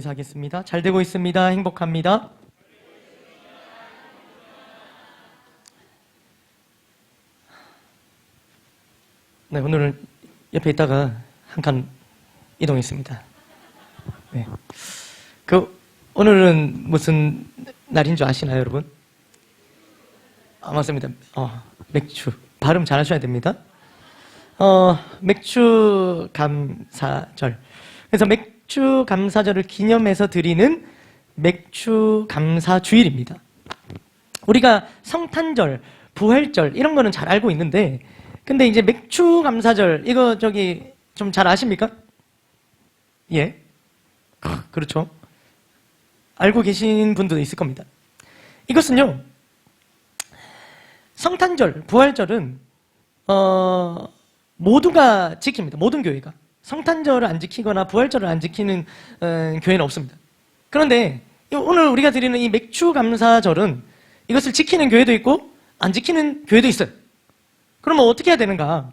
인사하겠습니다. 잘 되고 있습니다. 행복합니다. 네, 오늘은 옆에 있다가 한 칸 이동했습니다. 네. 오늘은 무슨 날인 줄 아시나요, 여러분? 맞습니다. 맥주. 발음 잘 하셔야 됩니다. 맥주 감사절. 그래서 맥주 감사절을 기념해서 드리는 맥주 감사 주일입니다. 우리가 성탄절, 부활절 이런 거는 잘 알고 있는데, 근데 이제 맥주 감사절 이거 좀 잘 아십니까? 예. 그렇죠. 알고 계신 분도 있을 겁니다. 이것은요, 성탄절, 부활절은 모두가 지킵니다. 모든 교회가. 성탄절을 안 지키거나 부활절을 안 지키는 교회는 없습니다. 그런데 오늘 우리가 드리는 이 맥주 감사절은 이것을 지키는 교회도 있고 안 지키는 교회도 있어요. 그러면 어떻게 해야 되는가?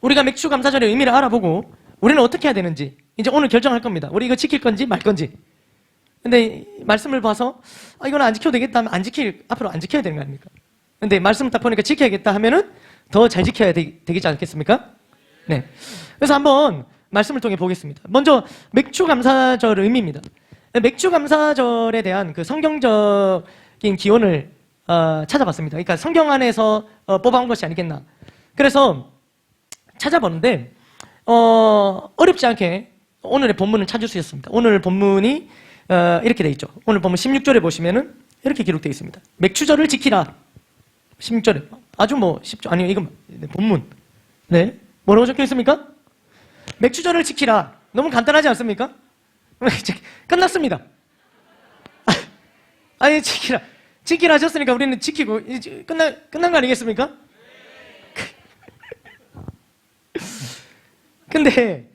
우리가 맥주 감사절의 의미를 알아보고 우리는 어떻게 해야 되는지 이제 오늘 결정할 겁니다. 우리 이거 지킬 건지 말 건지. 근데 말씀을 봐서 이건 안 지켜도 되겠다 하면 앞으로 안 지켜야 되는 거 아닙니까? 근데 말씀을 딱 보니까 지켜야겠다 하면은 더 잘 지켜야 되겠지 않겠습니까? 네. 그래서 한번 말씀을 통해 보겠습니다. 먼저 맥주 감사절 의미입니다. 맥주 감사절에 대한 그 성경적인 기원을 찾아봤습니다. 그러니까 성경 안에서 뽑아온 것이 아니겠나. 그래서 찾아보는데 어렵지 않게 오늘의 본문을 찾을 수 있었습니다. 오늘 본문이 이렇게 돼 있죠. 오늘 본문 16절에 보시면은 이렇게 기록되어 있습니다. 맥주절을 지키라. 16절에 아주 쉽죠. 아니요, 이건 본문. 네, 뭐라고 적혀 있습니까? 맥주절을 지키라. 너무 간단하지 않습니까? 끝났습니다. 아니, 지키라 하셨으니까 우리는 지키고 끝난 거 아니겠습니까? 근데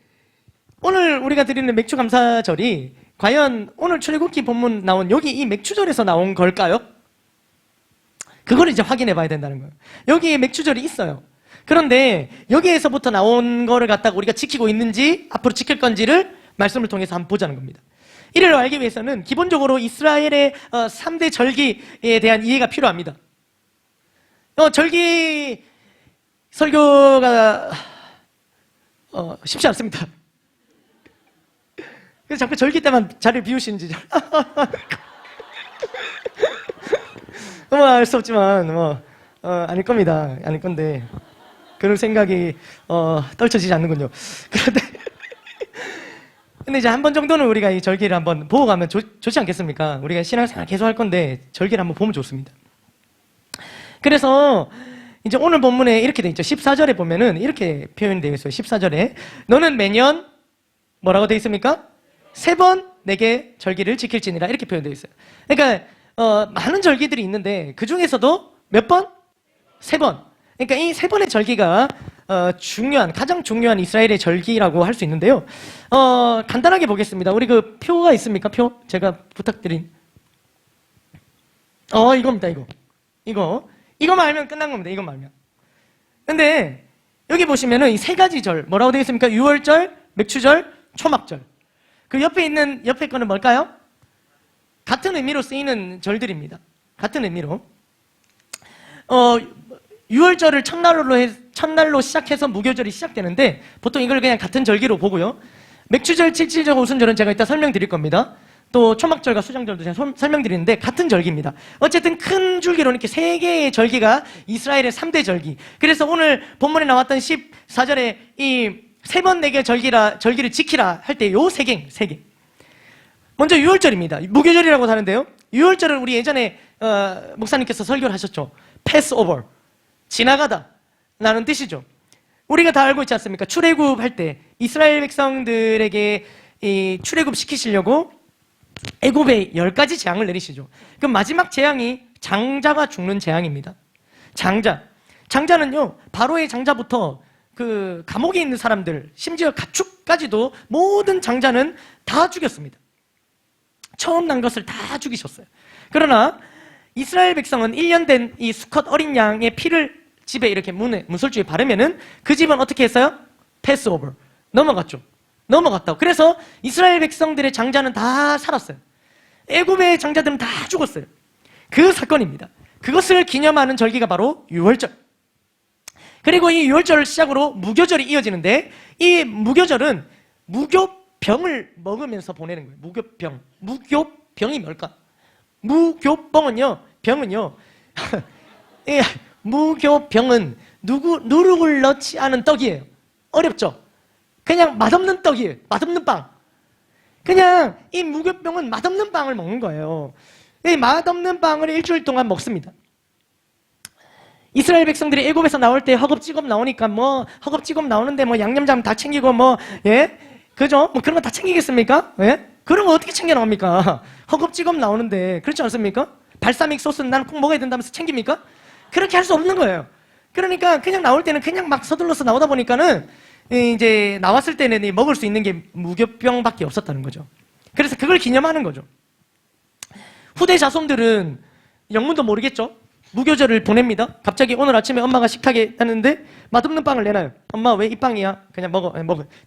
오늘 우리가 드리는 맥주 감사절이 과연 오늘 출애굽기 본문 나온 여기 이 맥주절에서 나온 걸까요? 그걸 이제 확인해 봐야 된다는 거예요. 여기에 맥주절이 있어요. 그런데 여기에서부터 나온 거를 갖다가 우리가 지키고 있는지 앞으로 지킬 건지를 말씀을 통해서 한번 보자는 겁니다. 이를 알기 위해서는 기본적으로 이스라엘의 3대 절기에 대한 이해가 필요합니다. 절기 설교가 쉽지 않습니다. 그래서 자꾸 절기 때만 자리를 비우시는지 알 수 없지만 아닐 겁니다. 아닐 건데 그럴 생각이 떨쳐지지 않는군요. 근데 이제 한 번 정도는 우리가 이 절기를 한번 보고 가면 좋지 않겠습니까? 우리가 신앙생활 계속 할 건데 절기를 한번 보면 좋습니다. 그래서 이제 오늘 본문에 이렇게 돼 있죠. 14절에 보면은 이렇게 표현되어 있어요. 14절에 너는 매년 뭐라고 되어 있습니까? 3번 내게 절기를 지킬지니라 이렇게 표현되어 있어요. 그러니까 많은 절기들이 있는데 그 중에서도 몇 번? 3번. 그러니까 이 3번의 절기가 가장 중요한 이스라엘의 절기라고 할 수 있는데요. 간단하게 보겠습니다. 우리 그 표가 있습니까? 표? 제가 부탁드린. 이겁니다. 이거만 알면 끝난 겁니다. 이거만 알면. 근데 여기 보시면은 이 3가지 절 뭐라고 되어 있습니까? 유월절, 맥주절, 초막절. 그 옆에 거는 뭘까요? 같은 의미로 쓰이는 절들입니다. 같은 의미로. 유월절을 첫날로 시작해서 무교절이 시작되는데 보통 이걸 그냥 같은 절기로 보고요. 맥주절, 칠칠절, 오순절은 제가 이따 설명드릴 겁니다. 또 초막절과 수장절도 제가 설명드리는데 같은 절기입니다. 어쨌든 큰 줄기로는 이렇게 3개의 절기가 이스라엘의 3대 절기. 그래서 오늘 본문에 나왔던 14절에 이 3번 내게 절기를 지키라 할 때 요 3개. 먼저 유월절입니다. 무교절이라고 하는데요. 유월절은 우리 예전에 목사님께서 설교를 하셨죠. 패스오버. 지나가다 라는 뜻이죠. 우리가 다 알고 있지 않습니까? 출애굽 할 때 이스라엘 백성들에게 이 출애굽 시키시려고 애굽에 10가지 재앙을 내리시죠. 그 마지막 재앙이 장자가 죽는 재앙입니다. 장자는요, 바로의 장자부터 그 감옥에 있는 사람들, 심지어 가축까지도 모든 장자는 다 죽였습니다. 처음 난 것을 다 죽이셨어요. 그러나 이스라엘 백성은 1년 된 이 수컷 어린 양의 피를 집에 이렇게 문설주에 바르면은 그 집은 어떻게 했어요? 패스오버. 넘어갔죠. 넘어갔다고. 그래서 이스라엘 백성들의 장자는 다 살았어요. 애굽의 장자들은 다 죽었어요. 그 사건입니다. 그것을 기념하는 절기가 바로 유월절. 그리고 이 유월절을 시작으로 무교절이 이어지는데, 이 무교절은 무교병을 먹으면서 보내는 거예요. 무교병. 무교병이 뭘까? 병은요 무교병은 누룩을 넣지 않은 떡이에요. 어렵죠? 그냥 맛없는 떡이에요. 맛없는 빵. 그냥 이 무교병은 맛없는 빵을 먹는 거예요. 이 맛없는 빵을 일주일 동안 먹습니다. 이스라엘 백성들이 애굽에서 나올 때 허겁지겁 나오니까 허겁지겁 나오는데 양념장 다 챙기고 그죠? 그런 거 다 챙기겠습니까? 예? 그런 거 어떻게 챙겨 나옵니까? 허겁지겁 나오는데 그렇지 않습니까? 발사믹 소스는 나는 꼭 먹어야 된다면서 챙깁니까? 그렇게 할 수 없는 거예요. 그러니까 그냥 나올 때는 그냥 막 서둘러서 나오다 보니까는 이제 나왔을 때는 먹을 수 있는 게 무교병밖에 없었다는 거죠. 그래서 그걸 기념하는 거죠. 후대 자손들은 영문도 모르겠죠? 무교절을 보냅니다. 갑자기 오늘 아침에 엄마가 식탁에 했는데 맛없는 빵을 내놔요. 엄마 왜 이 빵이야? 그냥 먹어.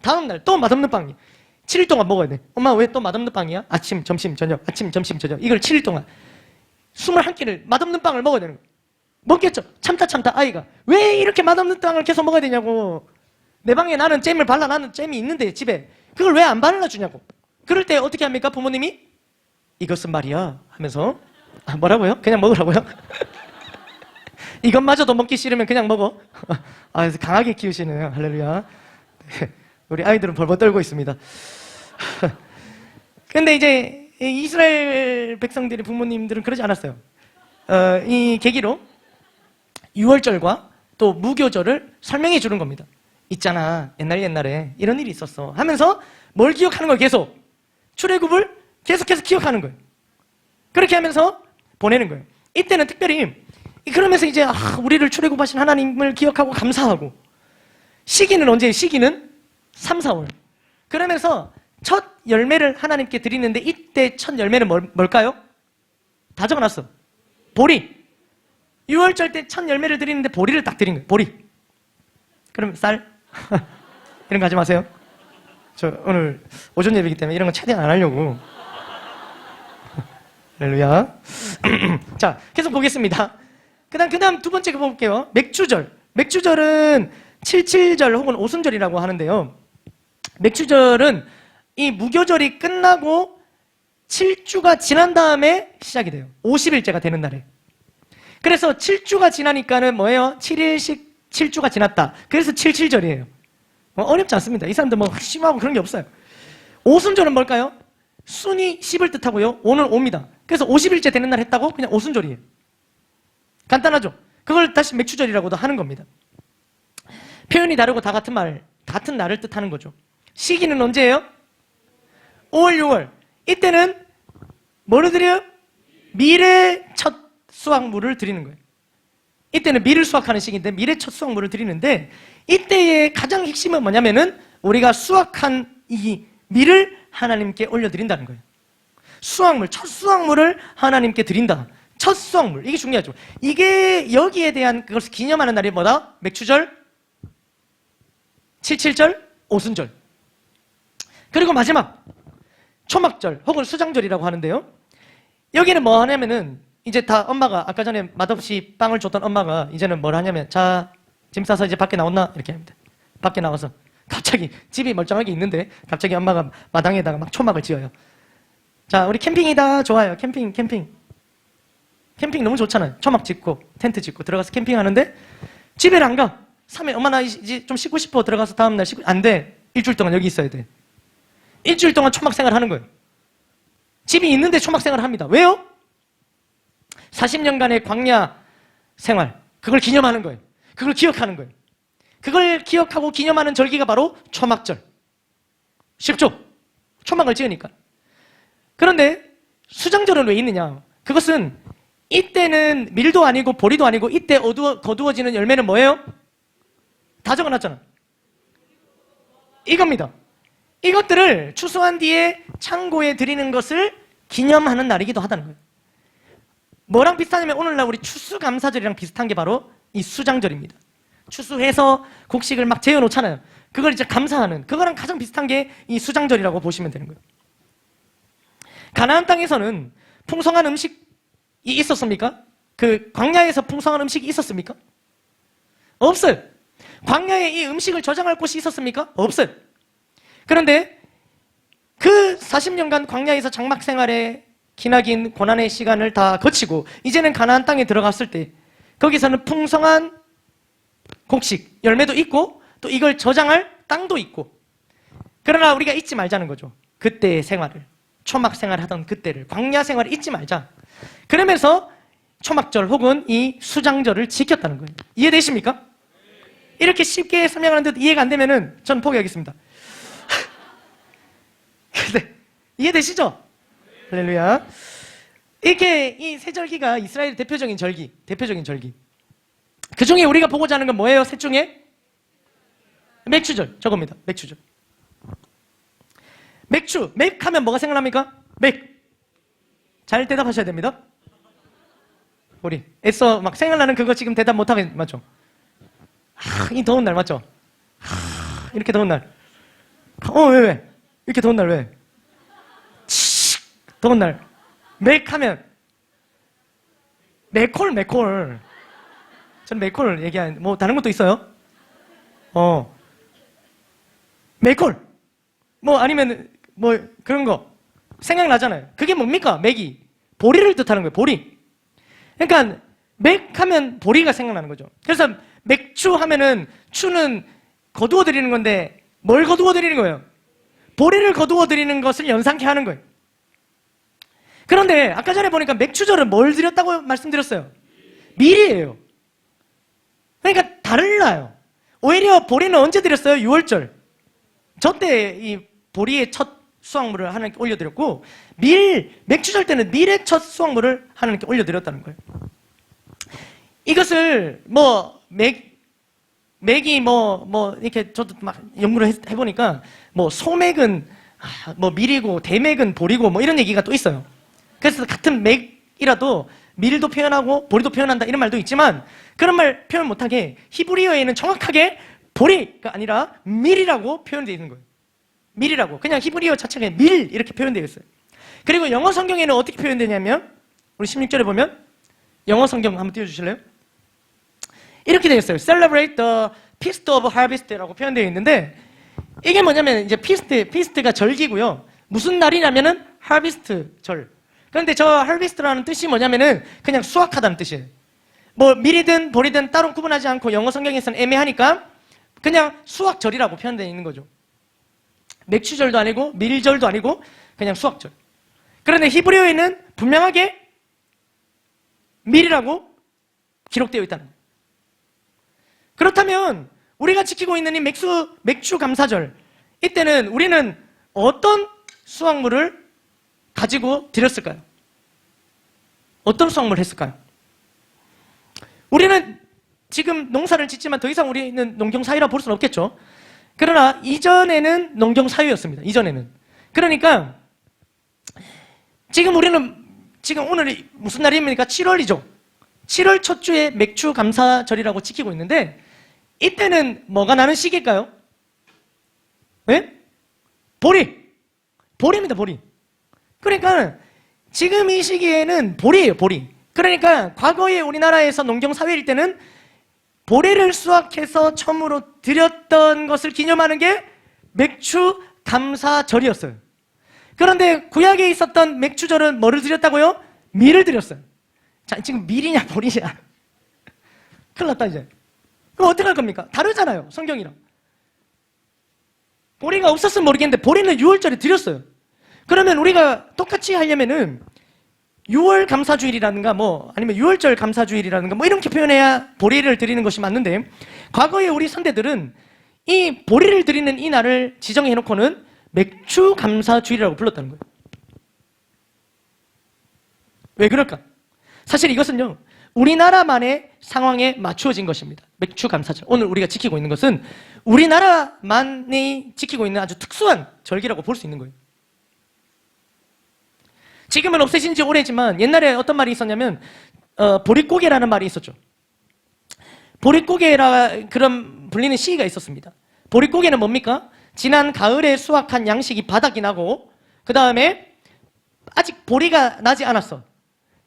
다음날 또 맛없는 빵이. 7일 동안 먹어야 돼. 엄마 왜 또 맛없는 빵이야? 아침, 점심, 저녁. 아침, 점심, 저녁. 이걸 7일 동안 21끼를 맛없는 빵을 먹어야 되는 거예요. 먹겠죠? 참다 아이가 왜 이렇게 맛없는 빵을 계속 먹어야 되냐고. 내 방에 나는 잼을 발라놔는 잼이 있는데 집에 그걸 왜 안 발라주냐고. 그럴 때 어떻게 합니까? 부모님이 이것은 말이야 하면서 뭐라고요? 그냥 먹으라고요? 이것마저도 먹기 싫으면 그냥 먹어. 그래서 강하게 키우시네요. 할렐루야. 네, 우리 아이들은 벌벌 떨고 있습니다. 근데 이제 이스라엘 백성들의 부모님들은 그러지 않았어요. 이 계기로 유월절과 또 무교절을 설명해 주는 겁니다. 있잖아, 옛날에 이런 일이 있었어 하면서 뭘 기억하는 거예요? 계속 출애굽을 계속해서 기억하는 거예요. 그렇게 하면서 보내는 거예요. 이때는 특별히 그러면서 이제 우리를 출애굽하신 하나님을 기억하고 감사하고. 시기는 언제예요? 시기는 3, 4월. 그러면서 첫 열매를 하나님께 드리는데, 이때 첫 열매는 뭘까요? 다 적어놨어. 보리. 6월절 때 첫 열매를 드리는데 보리를 딱 드린 거예요. 보리. 그럼 쌀? 이런 거 하지 마세요. 저 오늘 오전 예배이기 때문에 이런 거 최대한 안 하려고. 할렐루야. 자, 계속 보겠습니다. 그 다음 두 번째 거 볼게요. 맥주절. 맥주절은 77절 혹은 오순절이라고 하는데요. 맥주절은 이 무교절이 끝나고 7주가 지난 다음에 시작이 돼요. 50일째가 되는 날에. 그래서 7주가 지나니까는 뭐예요? 7일씩 7주가 지났다. 그래서 77절이에요. 어렵지 않습니다. 이 사람들 심하고 그런 게 없어요. 오순절은 뭘까요? 순이 10을 뜻하고요. 오는 5입니다. 그래서 50일째 되는 날 했다고 그냥 오순절이에요. 간단하죠? 그걸 다시 맥주절이라고도 하는 겁니다. 표현이 다르고 다 같은 날을 뜻하는 거죠. 시기는 언제예요? 5월, 6월. 이때는 뭐를 드려요? 밀의 첫 수확물을 드리는 거예요. 이때는 밀을 수확하는 시기인데 밀의 첫 수확물을 드리는데, 이때의 가장 핵심은 뭐냐면은 우리가 수확한 이 밀을 하나님께 올려드린다는 거예요. 수확물, 첫 수확물을 하나님께 드린다. 첫 수확물, 이게 중요하죠. 이게 여기에 대한 그것을 기념하는 날이 뭐다? 맥주절, 77절, 오순절. 그리고 마지막 초막절 혹은 수장절이라고 하는데요. 여기는 뭐 하냐면은 이제 다 엄마가 아까 전에 맛없이 빵을 줬던 엄마가 이제는 뭘 하냐면, 자, 짐 싸서 이제 밖에 나온나? 이렇게 합니다. 밖에 나와서 갑자기 집이 멀쩡하게 있는데 갑자기 엄마가 마당에다가 막 초막을 지어요. 자, 우리 캠핑이다. 좋아요. 캠핑 너무 좋잖아요. 초막 짓고 텐트 짓고 들어가서 캠핑하는데 집에를 안 가. 3일 엄마 나 이제 좀 쉬고 싶어. 들어가서 다음날 쉬고. 안 돼. 일주일 동안 여기 있어야 돼. 일주일 동안 초막 생활하는 거예요. 집이 있는데 초막 생활을 합니다. 왜요? 40년간의 광야 생활, 그걸 기념하는 거예요. 그걸 기억하는 거예요. 그걸 기억하고 기념하는 절기가 바로 초막절. 쉽죠? 초막을 지으니까. 그런데 수장절은 왜 있느냐? 그것은 이때는 밀도 아니고 보리도 아니고 이때 거두어지는 열매는 뭐예요? 다 적어놨잖아. 이겁니다. 이것들을 추수한 뒤에 창고에 드리는 것을 기념하는 날이기도 하다는 거예요. 뭐랑 비슷하냐면 오늘날 우리 추수감사절이랑 비슷한 게 바로 이 수장절입니다. 추수해서 곡식을 막 재워놓잖아요. 그걸 이제 감사하는, 그거랑 가장 비슷한 게 이 수장절이라고 보시면 되는 거예요. 가나안 땅에서는 풍성한 음식이 있었습니까? 그 광야에서 풍성한 음식이 있었습니까? 없어요. 광야에 이 음식을 저장할 곳이 있었습니까? 없어요. 그런데 그 40년간 광야에서 장막 생활에 기나긴 고난의 시간을 다 거치고 이제는 가나안 땅에 들어갔을 때 거기서는 풍성한 곡식, 열매도 있고 또 이걸 저장할 땅도 있고, 그러나 우리가 잊지 말자는 거죠. 그때의 생활을, 초막 생활하던 그때를, 광야 생활을 잊지 말자. 그러면서 초막절 혹은 이 수장절을 지켰다는 거예요. 이해되십니까? 이렇게 쉽게 설명하는데도 이해가 안 되면은 전 포기하겠습니다. 이해되시죠? 할렐루야. 이렇게 이 세 절기가 이스라엘의 대표적인 절기. 그 중에 우리가 보고자 하는 건 뭐예요? 셋 중에? 맥주절. 저겁니다. 맥주절. 맥주. 맥 하면 뭐가 생각납니까? 맥. 잘 대답하셔야 됩니다. 우리 애써 막 생각나는 그거 지금 대답 못하면 맞죠? 이 더운 날 맞죠? 이렇게 더운 날. 왜? 이렇게 더운 날 왜? 더운 날. 맥 하면 맥콜. 저는 맥콜을 얘기하는, 뭐 다른 것도 있어요? 맥콜. 뭐 아니면 뭐 그런 거 생각나잖아요. 그게 뭡니까? 맥이 보리를 뜻하는 거예요. 보리. 그러니까 맥 하면 보리가 생각나는 거죠. 그래서 맥주 하면은 추는 거두어 드리는 건데 뭘 거두어 드리는 거예요? 보리를 거두어 드리는 것을 연상케 하는 거예요. 그런데 아까 전에 보니까 맥주절은 뭘 드렸다고 말씀드렸어요? 밀이에요. 그러니까 달라요. 오히려 보리는 언제 드렸어요? 6월절. 저 때 이 보리의 첫 수확물을 하나님께 올려드렸고, 맥주절 때는 밀의 첫 수확물을 하나님께 올려드렸다는 거예요. 이것을 맥이 이렇게 저도 막 연구를 해보니까 소맥은 밀이고 대맥은 보리고 이런 얘기가 또 있어요. 그래서 같은 맥이라도 밀도 표현하고 보리도 표현한다 이런 말도 있지만, 그런 말 표현 못하게 히브리어에는 정확하게 보리가 아니라 밀이라고 표현되어 있는 거예요. 밀이라고. 그냥 히브리어 자체가 밀 이렇게 표현되어 있어요. 그리고 영어 성경에는 어떻게 표현되냐면, 우리 16절에 보면 영어 성경 한번 띄워주실래요? 이렇게 되어 있어요. Celebrate the Feast of Harvest라고 표현되어 있는데, 이게 뭐냐면 이제 피스트가 절기고요. 무슨 날이냐면은 하비스트 절. 그런데 저 harvest라는 뜻이 뭐냐면은 그냥 수확하다는 뜻이에요. 밀이든 보리든 따로 구분하지 않고 영어 성경에서는 애매하니까 그냥 수확절이라고 표현되어 있는 거죠. 맥주절도 아니고 밀절도 아니고 그냥 수확절. 그런데 히브리어에는 분명하게 밀이라고 기록되어 있다는 거예요. 그렇다면 우리가 지키고 있는 이 맥주 감사절, 이때는 우리는 어떤 수확물을 가지고 드렸을까요? 어떤 수확물을 했을까요? 우리는 지금 농사를 짓지만 더 이상 우리는 농경사회라 볼 수는 없겠죠. 그러나 이전에는 농경사회였습니다. 이전에는. 그러니까 지금 우리는 오늘이 무슨 날입니까? 7월이죠. 7월 첫 주에 맥주 감사절이라고 지키고 있는데, 이때는 뭐가 나는 시기일까요? 네? 보리입니다. 보리. 그러니까 지금 이 시기에는 보리예요. 보리. 그러니까 과거에 우리나라에서 농경사회일 때는 보리를 수확해서 처음으로 드렸던 것을 기념하는 게 맥주 감사절이었어요. 그런데 구약에 있었던 맥주절은 뭐를 드렸다고요? 밀을 드렸어요. 자, 지금 밀이냐 보리냐 큰일 났다 이제. 그럼 어떻게 할 겁니까? 다르잖아요, 성경이랑. 보리가 없었으면 모르겠는데 보리는 6월절에 드렸어요. 그러면 우리가 똑같이 하려면은 6월 감사주일이라든가 아니면 6월절 감사주일이라든가 이렇게 표현해야 보리를 드리는 것이 맞는데, 과거에 우리 선대들은 이 보리를 드리는 이 날을 지정해 놓고는 맥주 감사주일이라고 불렀다는 거예요. 왜 그럴까? 사실 이것은요, 우리나라만의 상황에 맞추어진 것입니다. 맥주 감사절. 오늘 우리가 지키고 있는 것은 우리나라만이 지키고 있는 아주 특수한 절기라고 볼 수 있는 거예요. 지금은 없어진 지 오래지만 옛날에 어떤 말이 있었냐면 보릿고개라는 말이 있었죠. 보릿고개라 그런 불리는 시기가 있었습니다. 보릿고개는 뭡니까? 지난 가을에 수확한 양식이 바닥이 나고 그 다음에 아직 보리가 나지 않았어.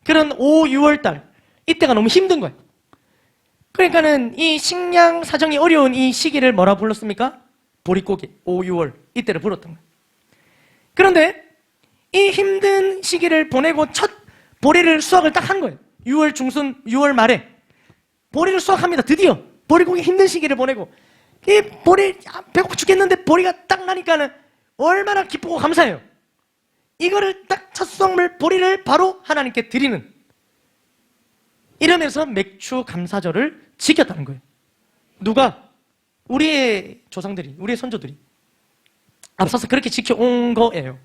그런 5, 6월 달 이때가 너무 힘든 거예요. 그러니까는 이 식량 사정이 어려운 이 시기를 뭐라 불렀습니까? 보릿고개, 5, 6월 이때를 불렀던 거예요. 그런데 이 힘든 시기를 보내고 첫 보리를 수확을 딱 한 거예요. 6월 중순, 6월 말에 보리를 수확합니다. 드디어 보릿고개 힘든 시기를 보내고 이 보리 배고파 죽겠는데 보리가 딱 나니까는 얼마나 기쁘고 감사해요. 이거를 딱 첫 수확물 보리를 바로 하나님께 드리는, 이러면서 맥추 감사절을 지켰다는 거예요. 누가? 우리의 조상들이, 우리의 선조들이 앞서서 그렇게 지켜온 거예요.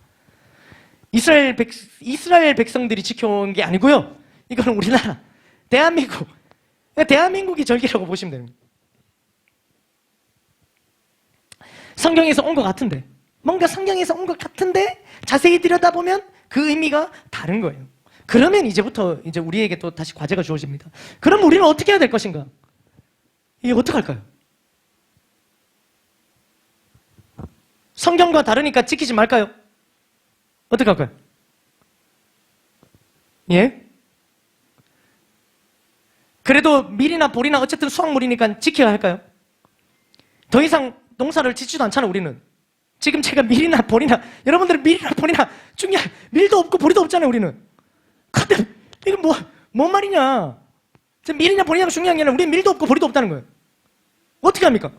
이스라엘 백성들이 지켜온 게 아니고요. 이거는 우리나라, 대한민국이 절기라고 보시면 됩니다. 성경에서 온 것 같은데, 뭔가 성경에서 온 것 같은데 자세히 들여다보면 그 의미가 다른 거예요. 그러면 이제부터 이제 우리에게 또 다시 과제가 주어집니다. 그럼 우리는 어떻게 해야 될 것인가? 이게 어떻게 할까요? 성경과 다르니까 지키지 말까요? 어떻게 할까요? 예? 그래도 밀이나 보리나 어쨌든 수확물이니까 지켜야 할까요? 더 이상 농사를 짓지도 않잖아, 우리는. 지금 제가 밀이나 보리나, 여러분들은 밀이나 보리나 중요한, 밀도 없고 보리도 없잖아요, 우리는. 근데 이거 뭔 말이냐? 밀이나 보리냐가 중요한 게 아니라 우리는 밀도 없고 보리도 없다는 거예요. 어떻게 합니까?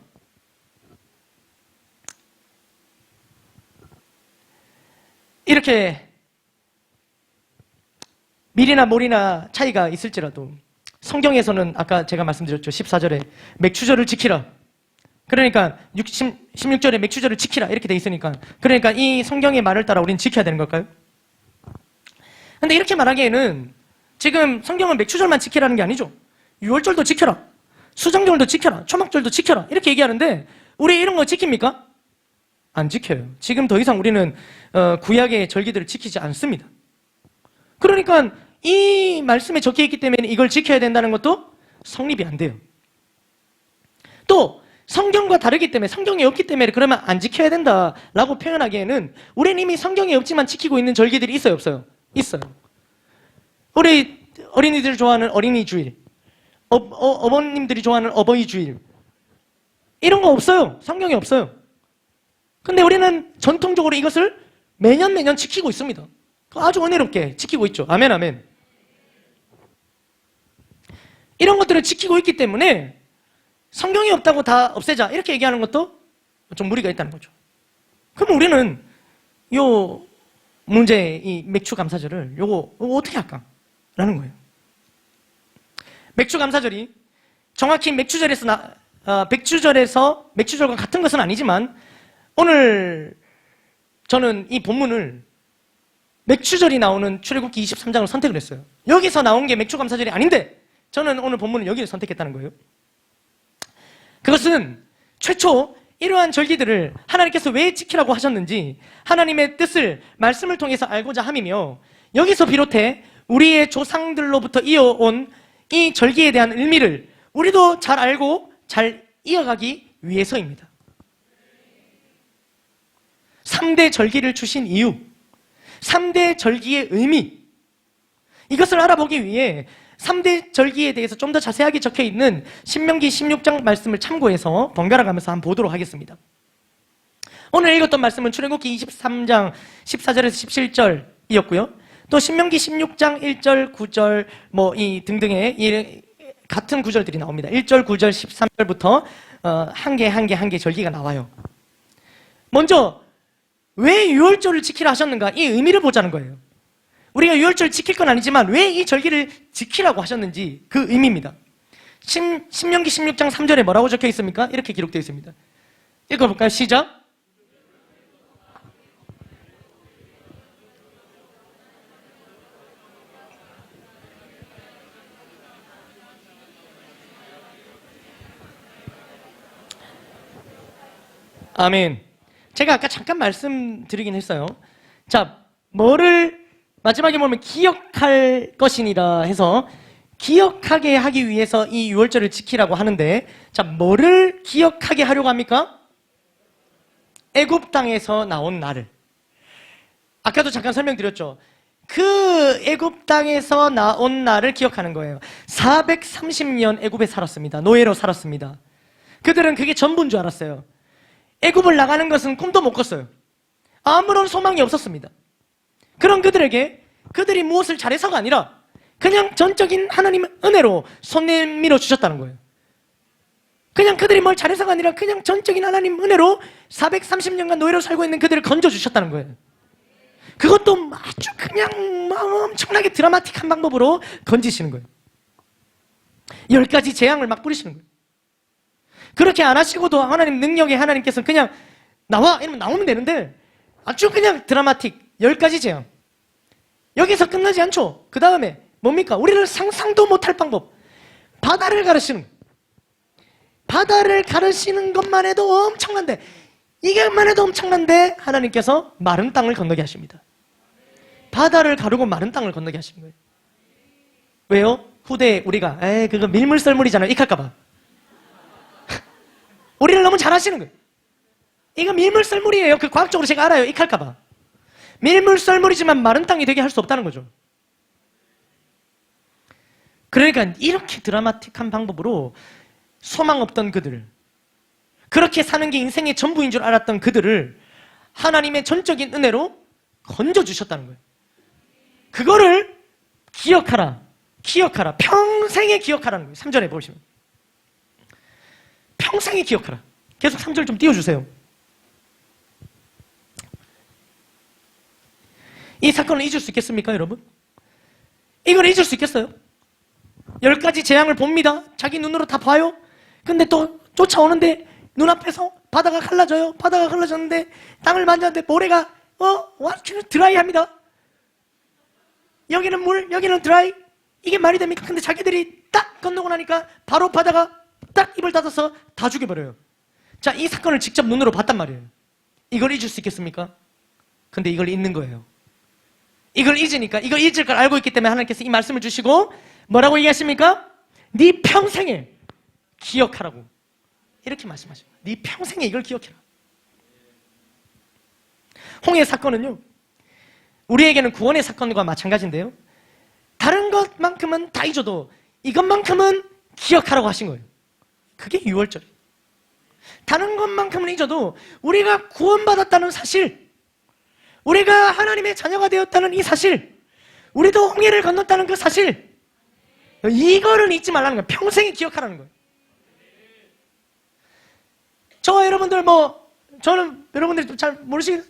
이렇게 밀이나 모리나 차이가 있을지라도 성경에서는 아까 제가 말씀드렸죠. 14절에 맥추절을 지키라. 그러니까 16절에 맥추절을 지키라 이렇게 돼 있으니까, 그러니까 이 성경의 말을 따라 우리는 지켜야 되는 걸까요? 근데 이렇게 말하기에는 지금 성경은 맥추절만 지키라는 게 아니죠. 6월절도 지켜라, 수정절도 지켜라, 초막절도 지켜라 이렇게 얘기하는데 우리 이런 거 지킵니까? 안 지켜요. 지금 더 이상 우리는 구약의 절기들을 지키지 않습니다. 그러니까 이 말씀에 적혀 있기 때문에 이걸 지켜야 된다는 것도 성립이 안 돼요. 또 성경과 다르기 때문에, 성경이 없기 때문에 그러면 안 지켜야 된다라고 표현하기에는 우리는 이미 성경이 없지만 지키고 있는 절기들이 있어요, 없어요? 있어요. 우리 어린이들 좋아하는 어린이 주일, 어머님들이 좋아하는 어버이 주일, 이런 거 없어요. 성경에 없어요. 근데 우리는 전통적으로 이것을 매년 지키고 있습니다. 아주 은혜롭게 지키고 있죠. 아멘, 아멘. 이런 것들을 지키고 있기 때문에 성경이 없다고 다 없애자 이렇게 얘기하는 것도 좀 무리가 있다는 거죠. 그럼 우리는 요 문제, 이 맥추 감사절을 요거 어떻게 할까? 라는 거예요. 맥추 감사절이 정확히 맥추절과 같은 것은 아니지만 오늘 저는 이 본문을 맥추절이 나오는 출애굽기 23장을 선택을 했어요. 여기서 나온 게 맥추 감사절이 아닌데 저는 오늘 본문을 여기를 선택했다는 거예요. 그것은 최초 이러한 절기들을 하나님께서 왜 지키라고 하셨는지 하나님의 뜻을 말씀을 통해서 알고자 함이며, 여기서 비롯해 우리의 조상들로부터 이어온 이 절기에 대한 의미를 우리도 잘 알고 잘 이어가기 위해서입니다. 3대 절기를 주신 이유, 3대 절기의 의미, 이것을 알아보기 위해 3대 절기에 대해서 좀 더 자세하게 적혀 있는 신명기 16장 말씀을 참고해서 번갈아 가면서 한번 보도록 하겠습니다. 오늘 읽었던 말씀은 출애굽기 23장 14절에서 17절이었고요. 또 신명기 16장 1절, 9절 이 등등의 이 같은 구절들이 나옵니다. 1절, 9절, 13절부터 한 개 절기가 나와요. 먼저 왜 유월절을 지키라 하셨는가, 이 의미를 보자는 거예요. 우리가 유월절 지킬 건 아니지만 왜 이 절기를 지키라고 하셨는지 그 의미입니다. 신명기 16장 3절에 뭐라고 적혀 있습니까? 이렇게 기록되어 있습니다. 읽어볼까요? 시작. 아멘. 제가 아까 잠깐 말씀드리긴 했어요. 자, 뭐를 마지막에 보면 기억할 것이니라 해서 기억하게 하기 위해서 이 유월절을 지키라고 하는데, 자, 뭐를 기억하게 하려고 합니까? 애굽 땅에서 나온 나를, 아까도 잠깐 설명드렸죠. 그 애굽 땅에서 나온 나를 기억하는 거예요. 430년 애굽에 살았습니다. 노예로 살았습니다. 그들은 그게 전부인 줄 알았어요. 애굽을 나가는 것은 꿈도 못 꿨어요. 아무런 소망이 없었습니다. 그런 그들에게 그들이 무엇을 잘해서가 아니라 그냥 전적인 하나님의 은혜로 손 내밀어 주셨다는 거예요. 그냥 그들이 뭘 잘해서가 아니라 그냥 전적인 하나님 은혜로 430년간 노예로 살고 있는 그들을 건져주셨다는 거예요. 그것도 아주 그냥 엄청나게 드라마틱한 방법으로 건지시는 거예요. 10가지 재앙을 막 뿌리시는 거예요. 그렇게 안 하시고도 하나님 능력에 하나님께서 그냥 나와! 이러면 나오면 되는데 아주 그냥 드라마틱 10가지 재앙. 여기서 끝나지 않죠. 그 다음에 뭡니까? 우리를 상상도 못할 방법. 바다를 가르치는 거예요. 바다를 가르치는 것만 해도 엄청난데, 이것만 해도 엄청난데 하나님께서 마른 땅을 건너게 하십니다. 바다를 가르고 마른 땅을 건너게 하시는 거예요. 왜요? 후대에 우리가 그거 밀물썰물이잖아요. 익할까봐. 우리를 너무 잘 하시는 거예요. 이거 밀물썰물이에요. 그 과학적으로 제가 알아요. 익할까봐. 밀물썰물이지만 마른 땅이 되게 할 수 없다는 거죠. 그러니까 이렇게 드라마틱한 방법으로 소망 없던 그들, 그렇게 사는 게 인생의 전부인 줄 알았던 그들을 하나님의 전적인 은혜로 건져주셨다는 거예요. 그거를 기억하라, 기억하라, 평생에 기억하라는 거예요. 3절에 보시면 평생에 기억하라. 계속 3절 좀 띄워주세요. 이 사건을 잊을 수 있겠습니까, 여러분? 이걸 잊을 수 있겠어요? 10가지 재앙을 봅니다. 자기 눈으로 다 봐요. 근데 또 쫓아오는데 눈앞에서 바다가 갈라져요. 바다가 갈라졌는데 땅을 만졌는데 모래가 완전 드라이합니다. 여기는 물, 여기는 드라이. 이게 말이 됩니까? 근데 자기들이 딱 건너고 나니까 바로 바다가 딱 입을 닫아서 다 죽여버려요. 자, 이 사건을 직접 눈으로 봤단 말이에요. 이걸 잊을 수 있겠습니까? 근데 이걸 잊는 거예요. 이걸 잊으니까, 이걸 잊을 걸 알고 있기 때문에 하나님께서 이 말씀을 주시고 뭐라고 얘기하십니까? 네 평생에 기억하라고 이렇게 말씀하셔요. 네 평생에 이걸 기억해라. 홍해 사건은요, 우리에게는 구원의 사건과 마찬가지인데요, 다른 것만큼은 다 잊어도 이것만큼은 기억하라고 하신 거예요. 그게 6월절이에요. 다른 것만큼은 잊어도 우리가 구원받았다는 사실, 우리가 하나님의 자녀가 되었다는 이 사실, 우리도 홍해를 건넜다는 그 사실, 이거는 잊지 말라는 거예요. 평생에 기억하라는 거예요. 저와 여러분들 저는 여러분들이 잘 모르실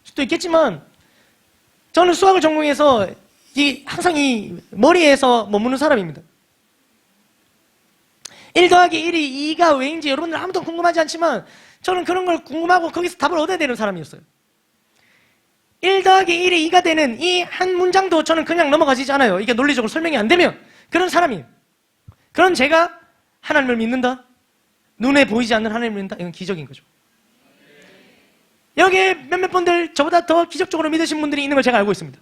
수도 있겠지만 저는 수학을 전공해서 항상 이 머리에서 머무는 사람입니다. 1 더하기 1이 2가 왜인지 여러분들 아무도 궁금하지 않지만 저는 그런 걸 궁금하고 거기서 답을 얻어야 되는 사람이었어요. 1 더하기 1이 2가 되는 이 한 문장도 저는 그냥 넘어가지지 않아요. 이게 논리적으로 설명이 안 되면. 그런 사람이에요. 그런 제가 하나님을 믿는다? 눈에 보이지 않는 하나님을 믿는다? 이건 기적인 거죠. 여기에 몇몇 분들 저보다 더 기적적으로 믿으신 분들이 있는 걸 제가 알고 있습니다.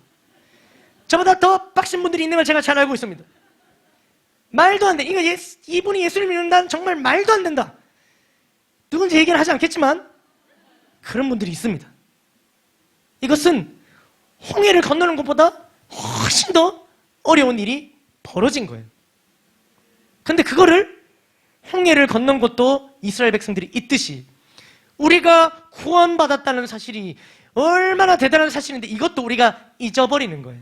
저보다 더 빡신 분들이 있는 걸 제가 잘 알고 있습니다. 말도 안 돼. 이분이 예수를 믿는다는 정말 말도 안 된다. 누군지 얘기는 하지 않겠지만 그런 분들이 있습니다. 이것은 홍해를 건너는 것보다 훨씬 더 어려운 일이 벌어진 거예요. 근데 그거를 홍해를 건넌 것도 이스라엘 백성들이 있듯이 우리가 구원받았다는 사실이 얼마나 대단한 사실인데 이것도 우리가 잊어버리는 거예요.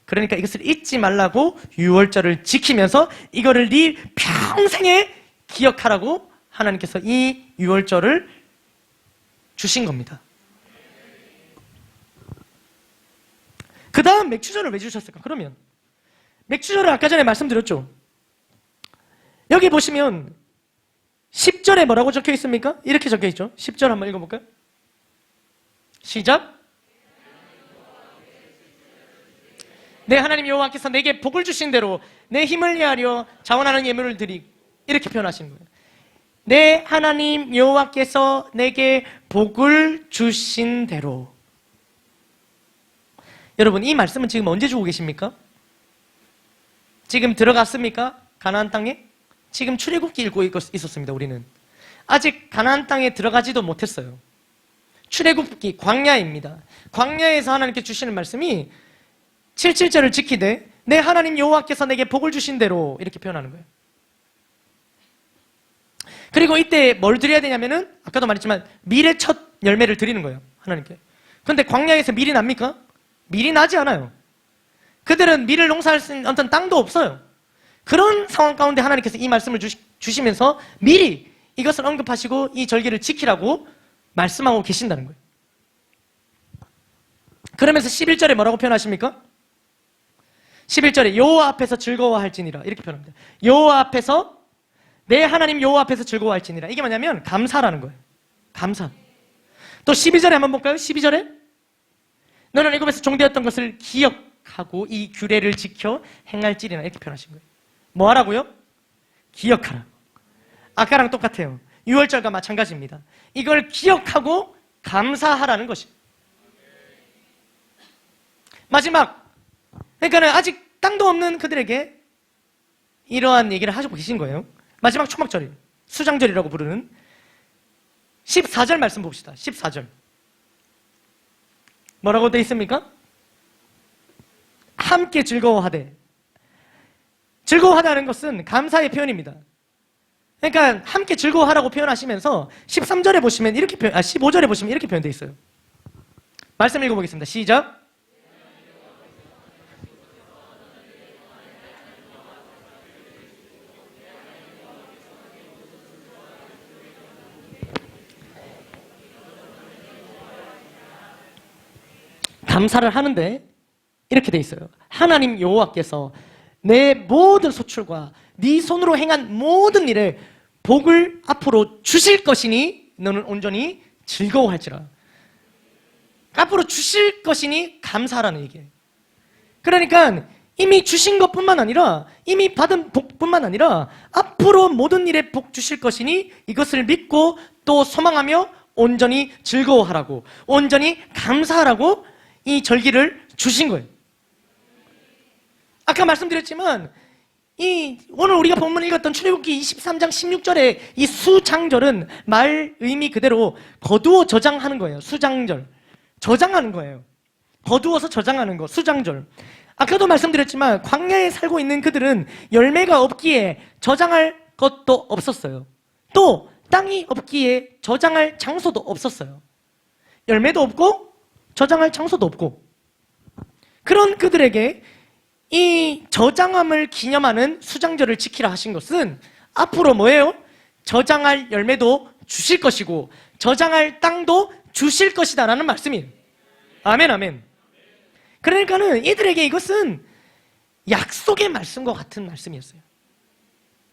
그러니까 이것을 잊지 말라고 유월절을 지키면서 이거를 네 평생에 기억하라고 하나님께서 이 유월절을 주신 겁니다. 그 다음 맥추절을 왜 주셨을까? 그러면 맥추절을 아까 전에 말씀드렸죠. 여기 보시면 10절에 뭐라고 적혀 있습니까? 이렇게 적혀 있죠. 10절 한번 읽어볼까요? 시작. 내 하나님 여호와께서 내게 복을 주신 대로 내 힘을 위하여 자원하는 예물을 드리, 이렇게 표현하시는 거예요. 내 하나님 여호와께서 내게 복을 주신 대로. 여러분, 이 말씀은 지금 언제 주고 계십니까? 지금 들어갔습니까? 가나안 땅에? 지금 출애굽기 읽고 있었습니다. 우리는 아직 가나안 땅에 들어가지도 못했어요. 출애굽기 광야입니다. 광야에서 하나님께 주시는 말씀이 7절을 지키되 내 하나님 여호와께서 내게 복을 주신 대로 이렇게 표현하는 거예요. 그리고 이때 뭘 드려야 되냐면은 아까도 말했지만 밀의 첫 열매를 드리는 거예요. 하나님께. 그런데 광야에서 밀이 납니까? 밀이 나지 않아요. 그들은 밀을 농사할 수 있는 어떤 땅도 없어요. 그런 상황 가운데 하나님께서 이 말씀을 주시면서 미리 이것을 언급하시고 이 절기를 지키라고 말씀하고 계신다는 거예요. 그러면서 11절에 뭐라고 표현하십니까? 11절에 여호와 앞에서 즐거워할지니라 이렇게 표현합니다. 여호와 앞에서 내 하나님 여호와 앞에서 즐거워할지니라. 이게 뭐냐면 감사라는 거예요. 감사. 또 12절에 한번 볼까요? 12절에 너는 애굽에서 종되었던 것을 기억하고 이 규례를 지켜 행할지니라 이렇게 표현하신 거예요. 뭐 하라고요? 기억하라. 아까랑 똑같아요. 6월절과 마찬가지입니다. 이걸 기억하고 감사하라는 것이에요. 마지막, 그러니까는 아직 땅도 없는 그들에게 이러한 얘기를 하시고 계신 거예요. 마지막 초막절이 수장절이라고 부르는 14절 말씀 봅시다. 14절 뭐라고 되어 있습니까? 함께 즐거워하되. 즐거워하다는 것은 감사의 표현입니다. 그러니까 함께 즐거워하라고 표현하시면서 13절에 보시면 이렇게 15절에 보시면 이렇게 표현되어 있어요. 말씀 읽어보겠습니다. 시작. 감사를 하는데 이렇게 돼 있어요. 하나님 여호와께서 내 모든 소출과 네 손으로 행한 모든 일에 복을 앞으로 주실 것이니 너는 온전히 즐거워할지라. 앞으로 주실 것이니 감사하라는 얘기예요. 그러니까 이미 주신 것뿐만 아니라 이미 받은 복뿐만 아니라 앞으로 모든 일에 복 주실 것이니 이것을 믿고 또 소망하며 온전히 즐거워하라고, 온전히 감사하라고 이 절기를 주신 거예요. 아까 말씀드렸지만 오늘 우리가 본문 읽었던 출애굽기 23장 16절의 이 수장절은 말 의미 그대로 거두어 저장하는 거예요. 수장절. 저장하는 거예요. 거두어서 저장하는 거. 수장절. 아까도 말씀드렸지만 광야에 살고 있는 그들은 열매가 없기에 저장할 것도 없었어요. 또 땅이 없기에 저장할 장소도 없었어요. 열매도 없고 저장할 장소도 없고. 그런 그들에게 이 저장함을 기념하는 수장절을 지키라 하신 것은 앞으로 뭐예요? 저장할 열매도 주실 것이고 저장할 땅도 주실 것이다 라는 말씀이에요. 아멘, 아멘. 그러니까는 이들에게 이것은 약속의 말씀과 같은 말씀이었어요.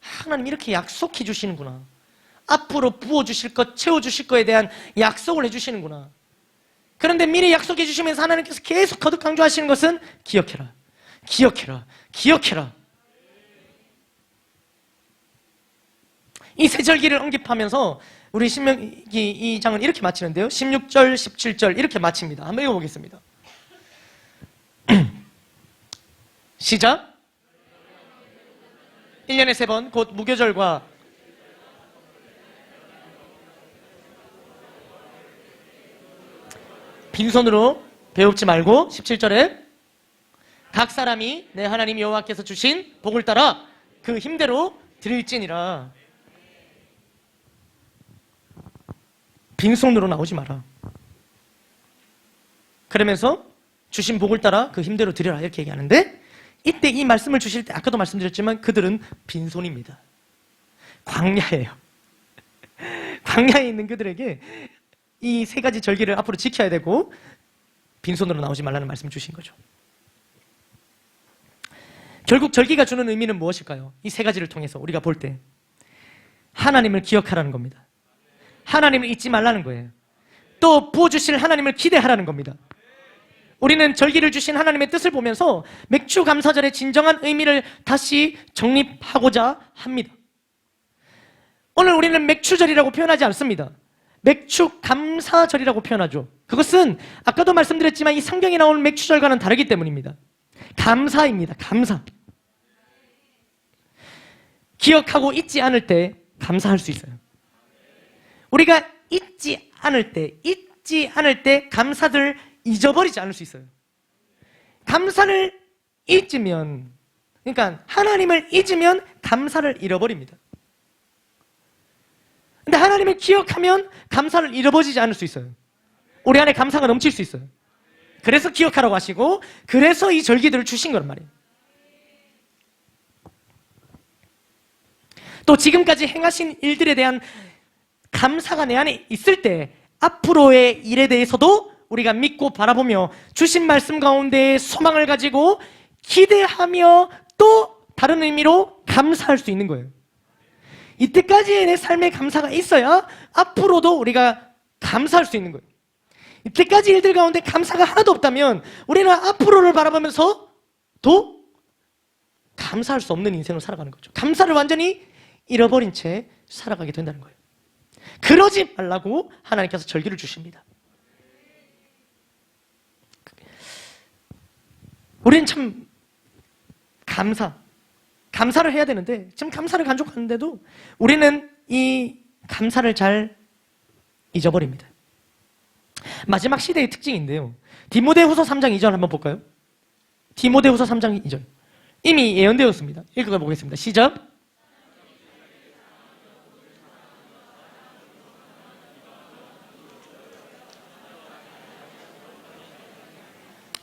하나님 이렇게 약속해 주시는구나. 앞으로 부어주실 것, 채워주실 것에 대한 약속을 해주시는구나. 그런데 미리 약속해 주시면서 하나님께서 계속 거듭 강조하시는 것은 기억해라. 기억해라. 기억해라. 이 세 절기를 언급하면서 우리 신명기 2장은 이렇게 마치는데요. 16절, 17절 이렇게 마칩니다. 한번 읽어보겠습니다. 시작. 1년에 3번 곧 무교절과 빈손으로 배웁지 말고 17절에 각 사람이 내 하나님 여호와께서 주신 복을 따라 그 힘대로 드릴지니라. 빈손으로 나오지 마라. 그러면서 주신 복을 따라 그 힘대로 드려라 이렇게 얘기하는데 이때 이 말씀을 주실 때 아까도 말씀드렸지만 그들은 빈손입니다. 광야예요. 광야에 있는 그들에게 이 세 가지 절기를 앞으로 지켜야 되고 빈손으로 나오지 말라는 말씀을 주신 거죠. 결국 절기가 주는 의미는 무엇일까요? 이 세 가지를 통해서 우리가 볼 때 하나님을 기억하라는 겁니다. 하나님을 잊지 말라는 거예요. 또 부어주실 하나님을 기대하라는 겁니다. 우리는 절기를 주신 하나님의 뜻을 보면서 맥주 감사절의 진정한 의미를 다시 정립하고자 합니다. 오늘 우리는 맥주절이라고 표현하지 않습니다. 맥주 감사절이라고 표현하죠. 그것은 아까도 말씀드렸지만 이 성경에 나오는 맥주절과는 다르기 때문입니다. 감사입니다. 감사. 기억하고 잊지 않을 때 감사할 수 있어요. 우리가 잊지 않을 때, 잊지 잊지 않을 때 감사를 잊어버리지 않을 수 있어요. 감사를 잊으면, 그러니까 하나님을 잊으면 감사를 잃어버립니다. 근데 하나님을 기억하면 감사를 잃어버리지 않을 수 있어요. 우리 안에 감사가 넘칠 수 있어요. 그래서 기억하라고 하시고, 그래서 이 절기들을 주신 거란 말이에요. 또 지금까지 행하신 일들에 대한 감사가 내 안에 있을 때 앞으로의 일에 대해서도 우리가 믿고 바라보며 주신 말씀 가운데 소망을 가지고 기대하며 또 다른 의미로 감사할 수 있는 거예요. 이때까지의 내 삶에 감사가 있어야 앞으로도 우리가 감사할 수 있는 거예요. 이때까지 일들 가운데 감사가 하나도 없다면 우리는 앞으로를 바라보면서 또 감사할 수 없는 인생을 살아가는 거죠. 감사를 완전히 잃어버린 채 살아가게 된다는 거예요. 그러지 말라고 하나님께서 절기를 주십니다. 우리는 참 감사를 해야 되는데 지금 감사를 간직하는데도 우리는 이 감사를 잘 잊어버립니다. 마지막 시대의 특징인데요. 디모데후서 3장 2절 한번 볼까요? 디모데후서 3장 2절. 이미 예언되었습니다. 읽어가 보겠습니다. 시작.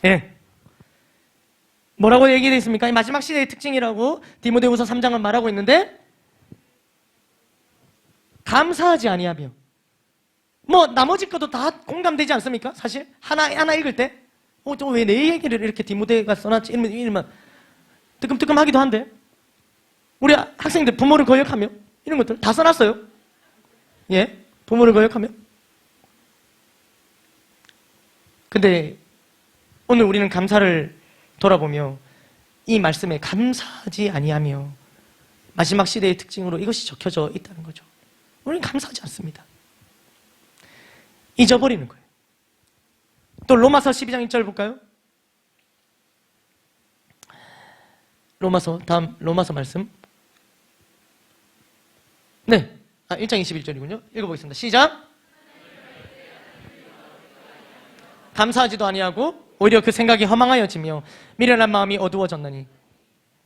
예. 뭐라고 얘기되어 있습니까? 이 마지막 시대의 특징이라고 디모데후서 3장은 말하고 있는데, 감사하지 아니하며, 뭐 나머지 것도 다 공감되지 않습니까? 사실 하나 읽을 때 왜 내 얘기를 이렇게 디모데가 써놨지? 이러면 뜨끔뜨끔하기도 한데, 우리 학생들 부모를 거역하며 이런 것들 다 써놨어요. 예, 부모를 거역하며. 근데 오늘 우리는 감사를 돌아보며 이 말씀에 감사하지 아니하며 마지막 시대의 특징으로 이것이 적혀져 있다는 거죠. 우리는 감사하지 않습니다. 잊어버리는 거예요. 또 로마서 12장 1절 볼까요? 다음 로마서 말씀. 네, 1장 21절이군요. 읽어보겠습니다. 시작. 감사하지도 아니하고 오히려 그 생각이 허망하여지며 미련한 마음이 어두워졌나니,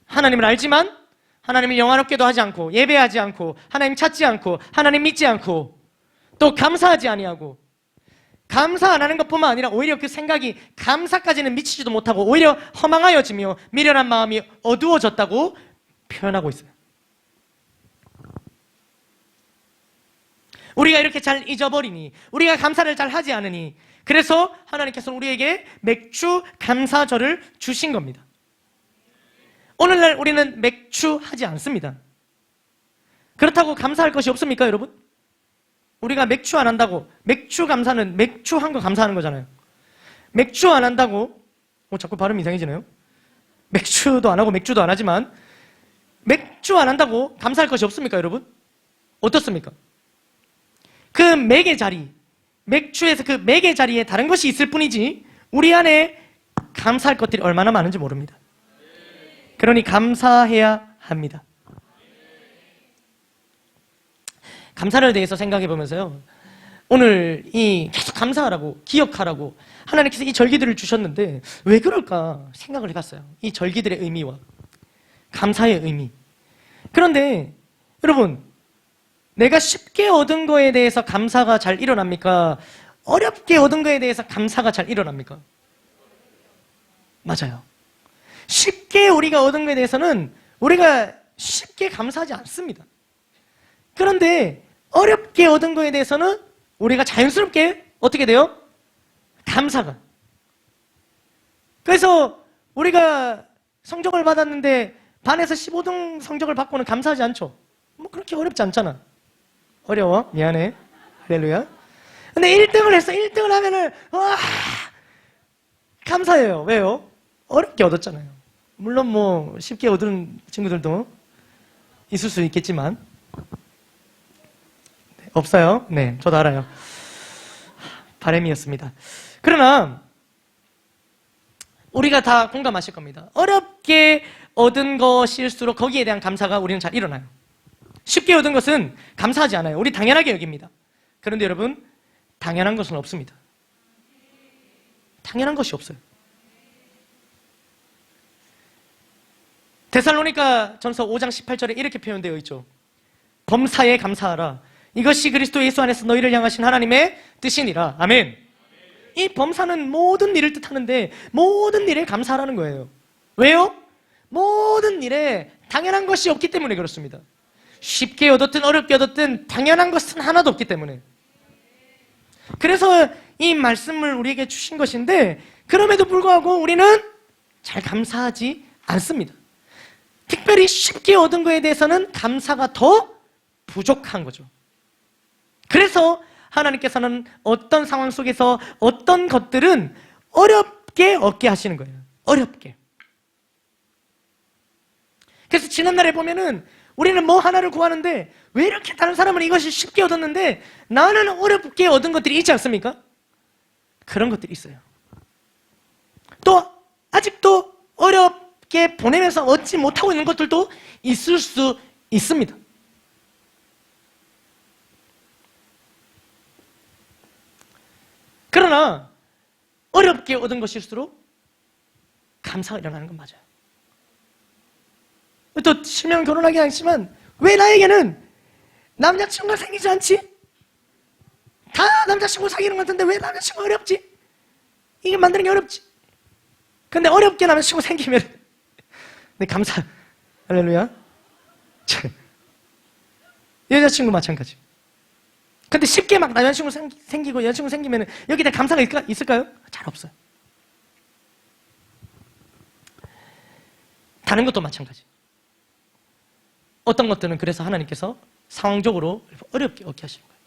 하나님을 알지만 하나님을 영화롭게도 하지 않고 예배하지 않고 하나님 찾지 않고 하나님 믿지 않고 또 감사하지 아니하고, 감사 안 하는 것뿐만 아니라 오히려 그 생각이 감사까지는 미치지도 못하고 오히려 허망하여지며 미련한 마음이 어두워졌다고 표현하고 있어요. 우리가 이렇게 잘 잊어버리니, 우리가 감사를 잘 하지 않으니, 그래서 하나님께서는 우리에게 맥주 감사절을 주신 겁니다. 오늘날 우리는 맥주하지 않습니다. 그렇다고 감사할 것이 없습니까, 여러분? 우리가 맥주 안 한다고, 맥주 감사는 맥주 한 거 감사하는 거잖아요. 맥주 안 한다고, 자꾸 발음이 이상해지네요. 맥주도 안 하고 맥주도 안 하지만 맥주 안 한다고 감사할 것이 없습니까, 여러분? 어떻습니까? 그 맥의 자리, 맥주에서 그 맥의 자리에 다른 것이 있을 뿐이지 우리 안에 감사할 것들이 얼마나 많은지 모릅니다. 그러니 감사해야 합니다. 감사를 대해서 생각해 보면서요, 오늘 이 계속 감사하라고, 기억하라고 하나님께서 이 절기들을 주셨는데 왜 그럴까 생각을 해봤어요. 이 절기들의 의미와 감사의 의미. 그런데 여러분, 내가 쉽게 얻은 거에 대해서 감사가 잘 일어납니까? 어렵게 얻은 거에 대해서 감사가 잘 일어납니까? 맞아요. 쉽게 우리가 얻은 거에 대해서는 우리가 쉽게 감사하지 않습니다. 그런데 어렵게 얻은 거에 대해서는 우리가 자연스럽게 어떻게 돼요? 감사가. 그래서 우리가 성적을 받았는데 반에서 15등 성적을 받고는 감사하지 않죠. 뭐 그렇게 어렵지 않잖아. 어려워? 미안해. 할렐루야. 근데 1등을 했어. 1등을 하면은 와, 감사해요. 왜요? 어렵게 얻었잖아요. 물론 뭐 쉽게 얻은 친구들도 있을 수 있겠지만 없어요. 네, 저도 알아요. 바람이었습니다. 그러나 우리가 다 공감하실 겁니다. 어렵게 얻은 것일수록 거기에 대한 감사가 우리는 잘 일어나요. 쉽게 얻은 것은 감사하지 않아요. 우리 당연하게 여깁니다. 그런데 여러분, 당연한 것은 없습니다. 당연한 것이 없어요. 데살로니가 전서 5장 18절에 이렇게 표현되어 있죠. 범사에 감사하라. 이것이 그리스도 예수 안에서 너희를 향하신 하나님의 뜻이니라. 아멘. 이 범사는 모든 일을 뜻하는데 모든 일에 감사하라는 거예요. 왜요? 모든 일에 당연한 것이 없기 때문에 그렇습니다. 쉽게 얻었든 어렵게 얻었든 당연한 것은 하나도 없기 때문에. 그래서 이 말씀을 우리에게 주신 것인데 그럼에도 불구하고 우리는 잘 감사하지 않습니다. 특별히 쉽게 얻은 거에 대해서는 감사가 더 부족한 거죠. 그래서 하나님께서는 어떤 상황 속에서 어떤 것들은 어렵게 얻게 하시는 거예요. 어렵게. 그래서 지난날에 보면은 우리는 뭐 하나를 구하는데 왜 이렇게 다른 사람은 이것이 쉽게 얻었는데 나는 어렵게 얻은 것들이 있지 않습니까? 그런 것들이 있어요. 또 아직도 어렵게 보내면서 얻지 못하고 있는 것들도 있을 수 있습니다. 그러나 어렵게 얻은 것일수록 감사가 일어나는 건 맞아요. 또 실명 결혼하긴 하지만 왜 나에게는 남자친구가 생기지 않지? 다 남자친구 사귀는 것 같은데 왜 남자친구가 어렵지? 이게 만드는 게 어렵지. 근데 어렵게 남자친구 생기면 네, 감사. 할렐루야. 여자친구 마찬가지. 근데 쉽게 막 남자친구 생기고 여자친구 생기면 여기다 감사가 있을까요? 잘 없어요. 다른 것도 마찬가지. 어떤 것들은 그래서 하나님께서 상황적으로 어렵게 얻게 하시는 거예요.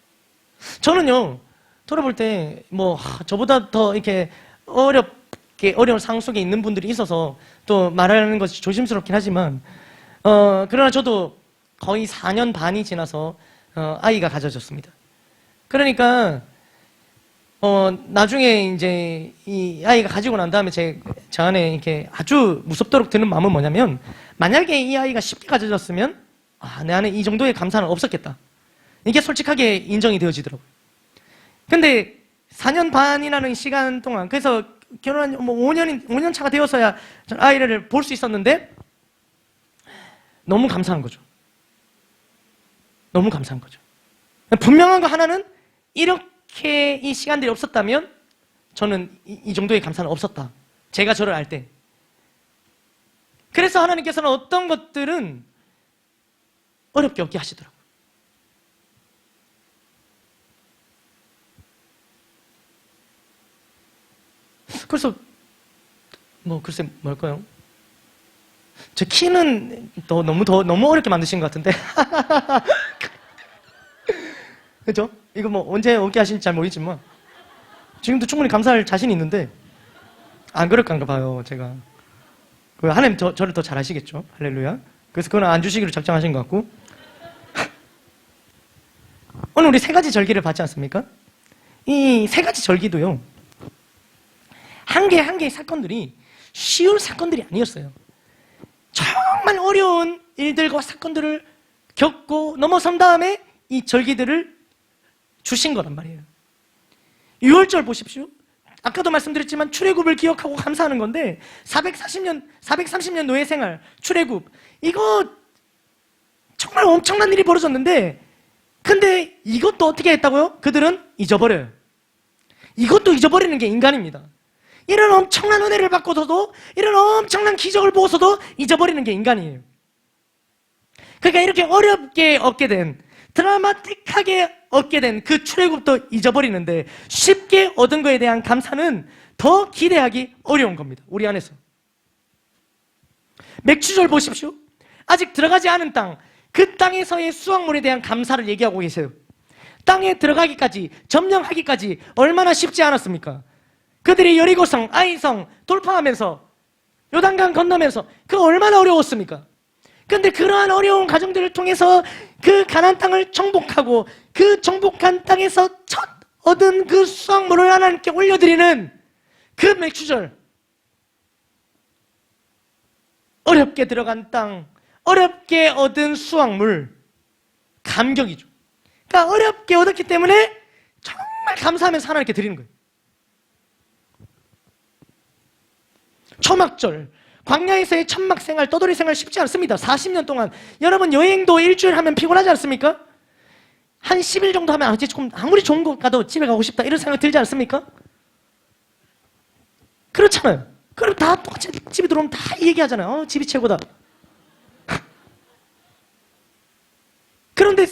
저는요, 돌아볼 때, 저보다 더 이렇게 어려운 상황 속에 있는 분들이 있어서 또 말하는 것이 조심스럽긴 하지만, 그러나 저도 거의 4년 반이 지나서, 아이가 가져졌습니다. 그러니까, 나중에 이제 이 아이가 가지고 난 다음에 저 안에 이렇게 아주 무섭도록 드는 마음은 뭐냐면, 만약에 이 아이가 쉽게 가져졌으면, 내 안에 이 정도의 감사는 없었겠다. 이게 솔직하게 인정이 되어지더라고요. 근데 4년 반이라는 시간 동안, 그래서 결혼한 5년 차가 되어서야 아이를 볼 수 있었는데, 너무 감사한 거죠. 너무 감사한 거죠. 분명한 거 하나는, 이렇게 이 시간들이 없었다면, 저는 이 정도의 감사는 없었다. 제가 저를 알 때. 그래서 하나님께서는 어떤 것들은 어렵게 얻게 하시더라고요. 그래서 글쎄 뭘까요? 제 키는 너무 어렵게 만드신 것 같은데. 그렇죠? 이거 언제 얻게 하실지 잘 모르겠지만 지금도 충분히 감사할 자신이 있는데 안 그럴까 봐요. 제가 하나님 저를 더 잘 아시겠죠? 할렐루야. 그래서 그건 안 주시기로 작정하신 것 같고. 오늘 우리 3가지 절기를 봤지 않습니까? 이 3가지 절기도요, 한 개 한 개의 사건들이 쉬운 사건들이 아니었어요. 정말 어려운 일들과 사건들을 겪고 넘어선 다음에 이 절기들을 주신 거란 말이에요. 6월절 보십시오. 아까도 말씀드렸지만 출애굽을 기억하고 감사하는 건데 430년 노예 생활, 출애굽, 이거 정말 엄청난 일이 벌어졌는데, 근데 이것도 어떻게 했다고요? 그들은 잊어버려요. 이것도 잊어버리는 게 인간입니다. 이런 엄청난 은혜를 받고서도, 이런 엄청난 기적을 보고서도 잊어버리는 게 인간이에요. 그러니까 이렇게 어렵게 얻게 된, 드라마틱하게 얻게 된 그 출애굽도 잊어버리는데, 쉽게 얻은 거에 대한 감사는 더 기대하기 어려운 겁니다. 우리 안에서. 맥추절 보십시오. 아직 들어가지 않은 땅, 그 땅에서의 수확물에 대한 감사를 얘기하고 계세요. 땅에 들어가기까지, 점령하기까지 얼마나 쉽지 않았습니까? 그들이 여리고성, 아이성 돌파하면서 요단강 건너면서 그 얼마나 어려웠습니까? 그런데 그러한 어려운 과정들을 통해서 그 가나안 땅을 정복하고 그 정복한 땅에서 첫 얻은 그 수확물을 하나님께 올려드리는 그 맥추절, 어렵게 들어간 땅, 어렵게 얻은 수확물, 감격이죠. 그러니까 어렵게 얻었기 때문에 정말 감사하면서 하나님께 드리는 거예요. 초막절, 광야에서의 천막 생활, 떠돌이 생활 쉽지 않습니다. 40년 동안. 여러분 여행도 일주일 하면 피곤하지 않습니까? 한 10일 정도 하면 이제 조금 아무리 좋은 곳 가도 집에 가고 싶다 이런 생각 들지 않습니까? 그렇잖아요. 그럼 다 똑같이 집에 들어오면 다 이 얘기하잖아요. 집이 최고다. 그런데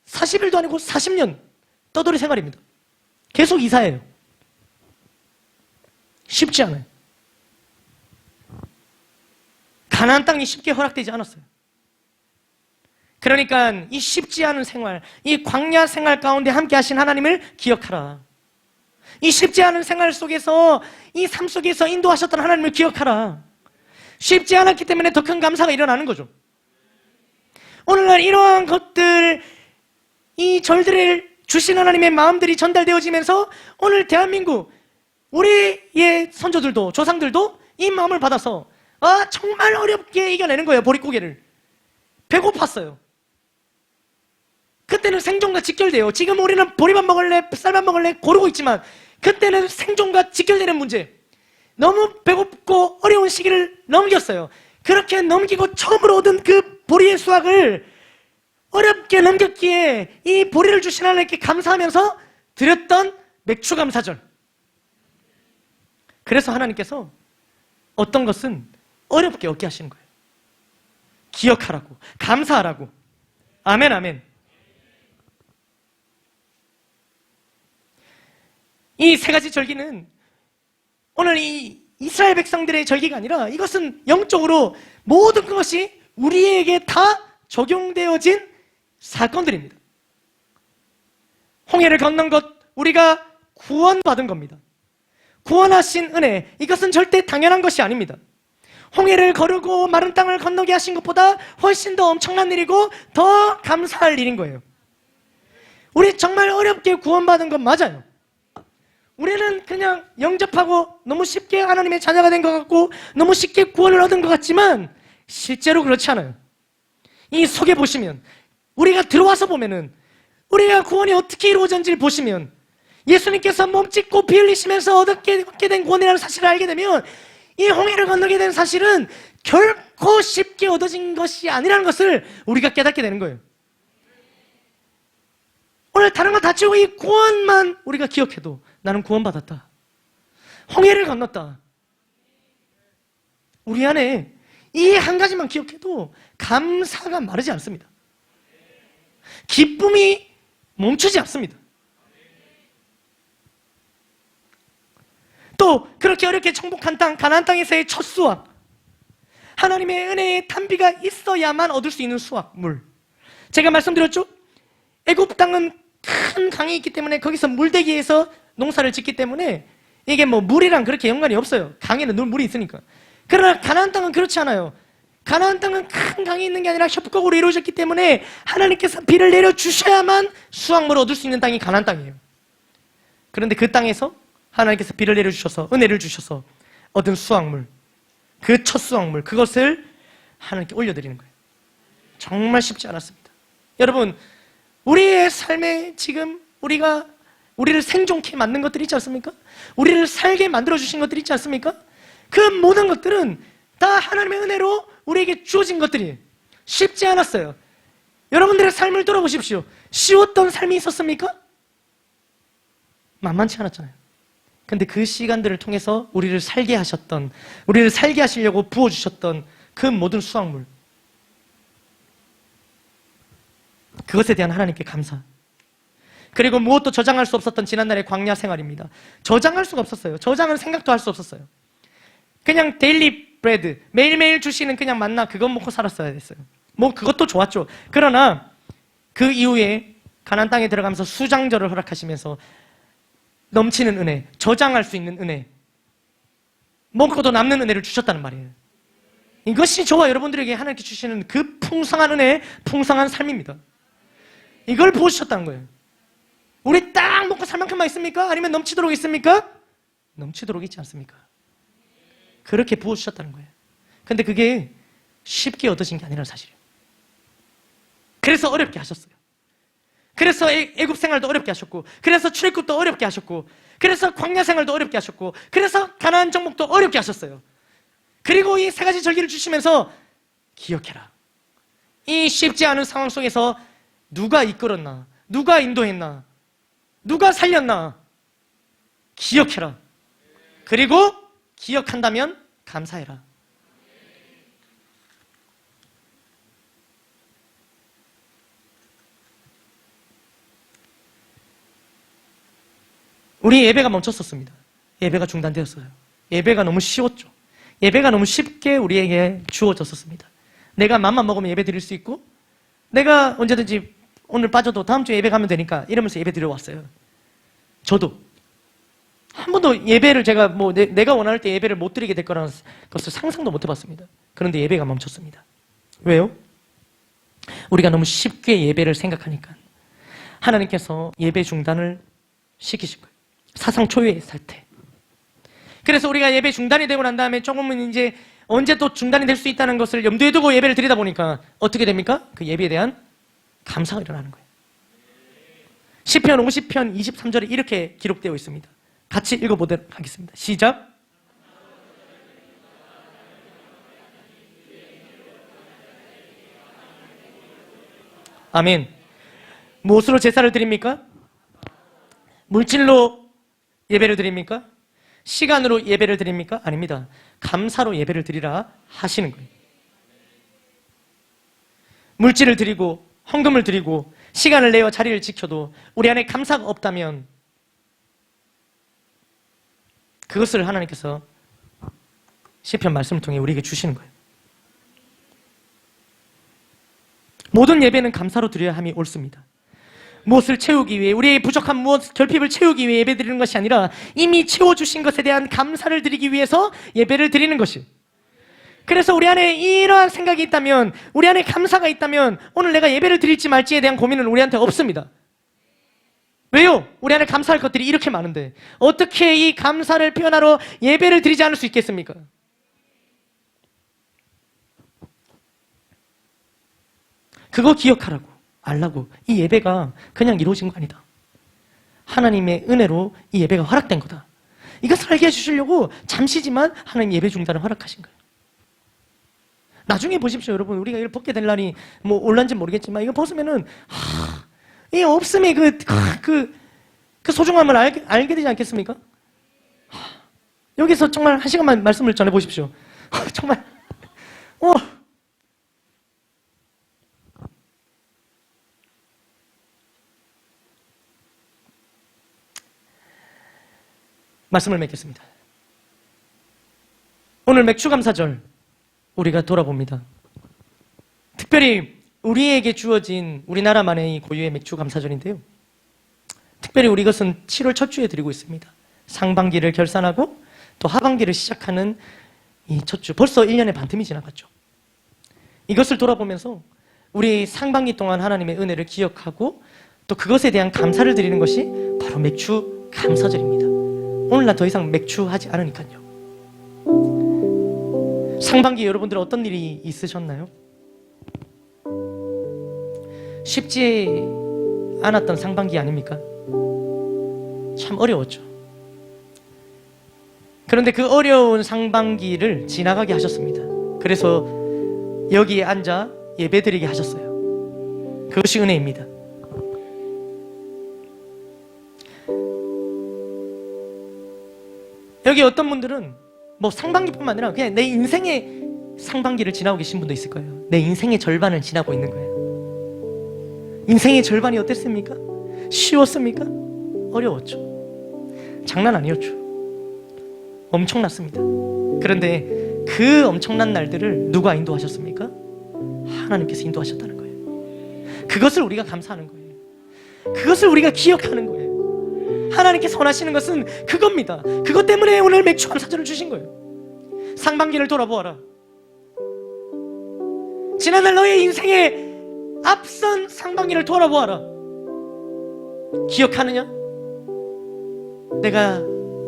40일도 아니고 40년 떠돌이 생활입니다. 계속 이사해요. 쉽지 않아요. 가나안 땅이 쉽게 허락되지 않았어요. 그러니까 이 쉽지 않은 생활, 이 광야 생활 가운데 함께 하신 하나님을 기억하라. 이 쉽지 않은 생활 속에서, 이 삶 속에서 인도하셨던 하나님을 기억하라. 쉽지 않았기 때문에 더 큰 감사가 일어나는 거죠. 오늘날 이러한 것들, 이 절들을 주신 하나님의 마음들이 전달되어지면서 오늘 대한민국, 우리의 선조들도, 조상들도 이 마음을 받아서 정말 어렵게 이겨내는 거예요. 보릿고개를. 배고팠어요. 그때는 생존과 직결돼요. 지금 우리는 보리밥 먹을래, 쌀밥 먹을래 고르고 있지만 그때는 생존과 직결되는 문제. 너무 배고프고 어려운 시기를 넘겼어요. 그렇게 넘기고 처음으로 얻은 그 보리의 수확을 어렵게 넘겼기에 이 보리를 주신 하나님께 감사하면서 드렸던 맥추감사절. 그래서 하나님께서 어떤 것은 어렵게 얻게 하시는 거예요. 기억하라고, 감사하라고. 아멘, 아멘. 이 세 가지 절기는 오늘 이 이스라엘 백성들의 절기가 아니라 이것은 영적으로 모든 것이 우리에게 다 적용되어진 사건들입니다. 홍해를 건넌 것, 우리가 구원받은 겁니다. 구원하신 은혜, 이것은 절대 당연한 것이 아닙니다. 홍해를 거르고 마른 땅을 건너게 하신 것보다 훨씬 더 엄청난 일이고 더 감사할 일인 거예요. 우리 정말 어렵게 구원받은 건 맞아요. 우리는 그냥 영접하고 너무 쉽게 하나님의 자녀가 된 것 같고 너무 쉽게 구원을 얻은 것 같지만 실제로 그렇지 않아요. 이 속에 보시면, 우리가 들어와서 보면은, 우리가 구원이 어떻게 이루어졌는지를 보시면, 예수님께서 몸 찢고 피 흘리시면서 얻게 된 구원이라는 사실을 알게 되면 이 홍해를 건너게 된 사실은 결코 쉽게 얻어진 것이 아니라는 것을 우리가 깨닫게 되는 거예요. 오늘 다른 거 다 치우고 이 구원만 우리가 기억해도 나는 구원받았다. 홍해를 건넜다. 우리 안에 이 한 가지만 기억해도 감사가 마르지 않습니다. 기쁨이 멈추지 않습니다. 또 그렇게 어렵게 정복한 땅, 가나안 땅에서의 첫 수확, 하나님의 은혜의 탄비가 있어야만 얻을 수 있는 수확물. 제가 말씀드렸죠? 애굽 땅은 큰 강이 있기 때문에 거기서 물대기에서 농사를 짓기 때문에 이게 뭐 물이랑 그렇게 연관이 없어요. 강에는 늘 물이 있으니까. 그러나 가나안 땅은 그렇지 않아요. 가나안 땅은 큰 강이 있는 게 아니라 협곡으로 이루어졌기 때문에 하나님께서 비를 내려주셔야만 수확물을 얻을 수 있는 땅이 가나안 땅이에요. 그런데 그 땅에서 하나님께서 비를 내려주셔서 은혜를 주셔서 얻은 수확물, 그 첫 수확물, 그것을 하나님께 올려드리는 거예요. 정말 쉽지 않았습니다. 여러분, 우리의 삶에 지금 우리를 생존케 만든 것들이 있지 않습니까? 우리를 살게 만들어주신 것들이 있지 않습니까? 그 모든 것들은 다 하나님의 은혜로 우리에게 주어진 것들이에요. 쉽지 않았어요. 여러분들의 삶을 돌아보십시오. 쉬웠던 삶이 있었습니까? 만만치 않았잖아요. 근데 그 시간들을 통해서 우리를 살게 하시려고 부어주셨던 그 모든 수확물, 그것에 대한 하나님께 감사. 그리고 무엇도 저장할 수 없었던 지난날의 광야 생활입니다. 저장할 수가 없었어요. 저장은 생각도 할 수 없었어요. 그냥 데일리 브레드, 매일매일 주시는 그냥 만나, 그것 먹고 살았어야 됐어요. 뭐 그것도 좋았죠. 그러나 그 이후에 가나안 땅에 들어가면서 수장절을 허락하시면서 넘치는 은혜, 저장할 수 있는 은혜, 먹고도 남는 은혜를 주셨다는 말이에요. 이것이 저와 여러분들에게 하나님께 주시는 그 풍성한 은혜, 풍성한 삶입니다. 이걸 보여주셨다는 거예요. 우리 딱 먹고 살 만큼만 있습니까? 아니면 넘치도록 있습니까? 넘치도록 있지 않습니까? 그렇게 부어주셨다는 거예요. 근데 그게 쉽게 얻어진 게 아니라는 사실이에요. 그래서 어렵게 하셨어요. 그래서 애굽 생활도 어렵게 하셨고, 그래서 출애굽도 어렵게 하셨고, 그래서 광야 생활도 어렵게 하셨고, 그래서 가나안 정복도 어렵게 하셨어요. 그리고 이 세 가지 절기를 주시면서 기억해라. 이 쉽지 않은 상황 속에서 누가 이끌었나, 누가 인도했나, 누가 살렸나 기억해라. 그리고 기억한다면 감사해라. 우리 예배가 멈췄었습니다. 예배가 중단되었어요. 예배가 너무 쉬웠죠. 예배가 너무 쉽게 우리에게 주어졌었습니다. 내가 맘만 먹으면 예배 드릴 수 있고, 내가 언제든지 오늘 빠져도 다음 주에 예배 가면 되니까 이러면서 예배 드려 왔어요. 저도 한 번도 예배를 제가 내가 원할 때 예배를 못 드리게 될 거라는 것을 상상도 못 해봤습니다. 그런데 예배가 멈췄습니다. 왜요? 우리가 너무 쉽게 예배를 생각하니까 하나님께서 예배 중단을 시키신 거예요. 사상 초유의 사태. 그래서 우리가 예배 중단이 되고 난 다음에 조금은 이제 언제 또 중단이 될 수 있다는 것을 염두에 두고 예배를 드리다 보니까 어떻게 됩니까? 그 예배에 대한 감사가 일어나는 거예요. 시편 50편 23절에 이렇게 기록되어 있습니다. 같이 읽어보도록 하겠습니다. 시작. 아멘. 무엇으로 제사를 드립니까? 물질로 예배를 드립니까? 시간으로 예배를 드립니까? 아닙니다. 감사로 예배를 드리라 하시는 거예요. 물질을 드리고 헌금을 드리고 시간을 내어 자리를 지켜도 우리 안에 감사가 없다면 그것을 하나님께서 시편 말씀을 통해 우리에게 주시는 거예요. 모든 예배는 감사로 드려야 함이 옳습니다. 무엇을 채우기 위해, 우리의 부족한 무엇, 결핍을 채우기 위해 예배 드리는 것이 아니라 이미 채워주신 것에 대한 감사를 드리기 위해서 예배를 드리는 것이. 그래서 우리 안에 이러한 생각이 있다면, 우리 안에 감사가 있다면 오늘 내가 예배를 드릴지 말지에 대한 고민은 우리한테 없습니다. 왜요? 우리 안에 감사할 것들이 이렇게 많은데 어떻게 이 감사를 표현하러 예배를 드리지 않을 수 있겠습니까? 그거 기억하라고, 알라고. 이 예배가 그냥 이루어진 거 아니다. 하나님의 은혜로 이 예배가 허락된 거다. 이것을 알게 해주시려고 잠시지만 하나님 예배 중단을 허락하신 거예요. 나중에 보십시오, 여러분. 우리가 이걸 벗게 될 날이 올란지 모르겠지만 이거 벗으면은 이 없음의 그 소중함을 알게 되지 않겠습니까? 여기서 정말 한 시간만 말씀을 전해 보십시오. 정말 말씀을 맺겠습니다. 오늘 맥주감사절 우리가 돌아봅니다. 특별히 우리에게 주어진 우리나라만의 고유의 맥주감사절인데요. 특별히 우리 이것은 7월 첫 주에 드리고 있습니다. 상반기를 결산하고 또 하반기를 시작하는 이 첫 주, 벌써 1년의 반틈이 지나갔죠. 이것을 돌아보면서 우리 상반기 동안 하나님의 은혜를 기억하고 또 그것에 대한 감사를 드리는 것이 바로 맥주감사절입니다. 오늘 나 더 이상 맥주하지 않으니까요. 상반기 여러분들 어떤 일이 있으셨나요? 쉽지 않았던 상반기 아닙니까? 참 어려웠죠. 그런데 그 어려운 상반기를 지나가게 하셨습니다. 그래서 여기에 앉아 예배드리게 하셨어요. 그것이 은혜입니다. 여기 어떤 분들은 상반기뿐만 아니라 그냥 내 인생의 상반기를 지나고 계신 분도 있을 거예요. 내 인생의 절반을 지나고 있는 거예요. 인생의 절반이 어땠습니까? 쉬웠습니까? 어려웠죠. 장난 아니었죠. 엄청났습니다. 그런데 그 엄청난 날들을 누가 인도하셨습니까? 하나님께서 인도하셨다는 거예요. 그것을 우리가 감사하는 거예요. 그것을 우리가 기억하는 거예요. 하나님께서 원하시는 것은 그겁니다. 그것 때문에 오늘 맥주감사절을 주신 거예요. 상반기를 돌아보아라. 지난날 너의 인생의 앞선 상반기를 돌아보아라. 기억하느냐? 내가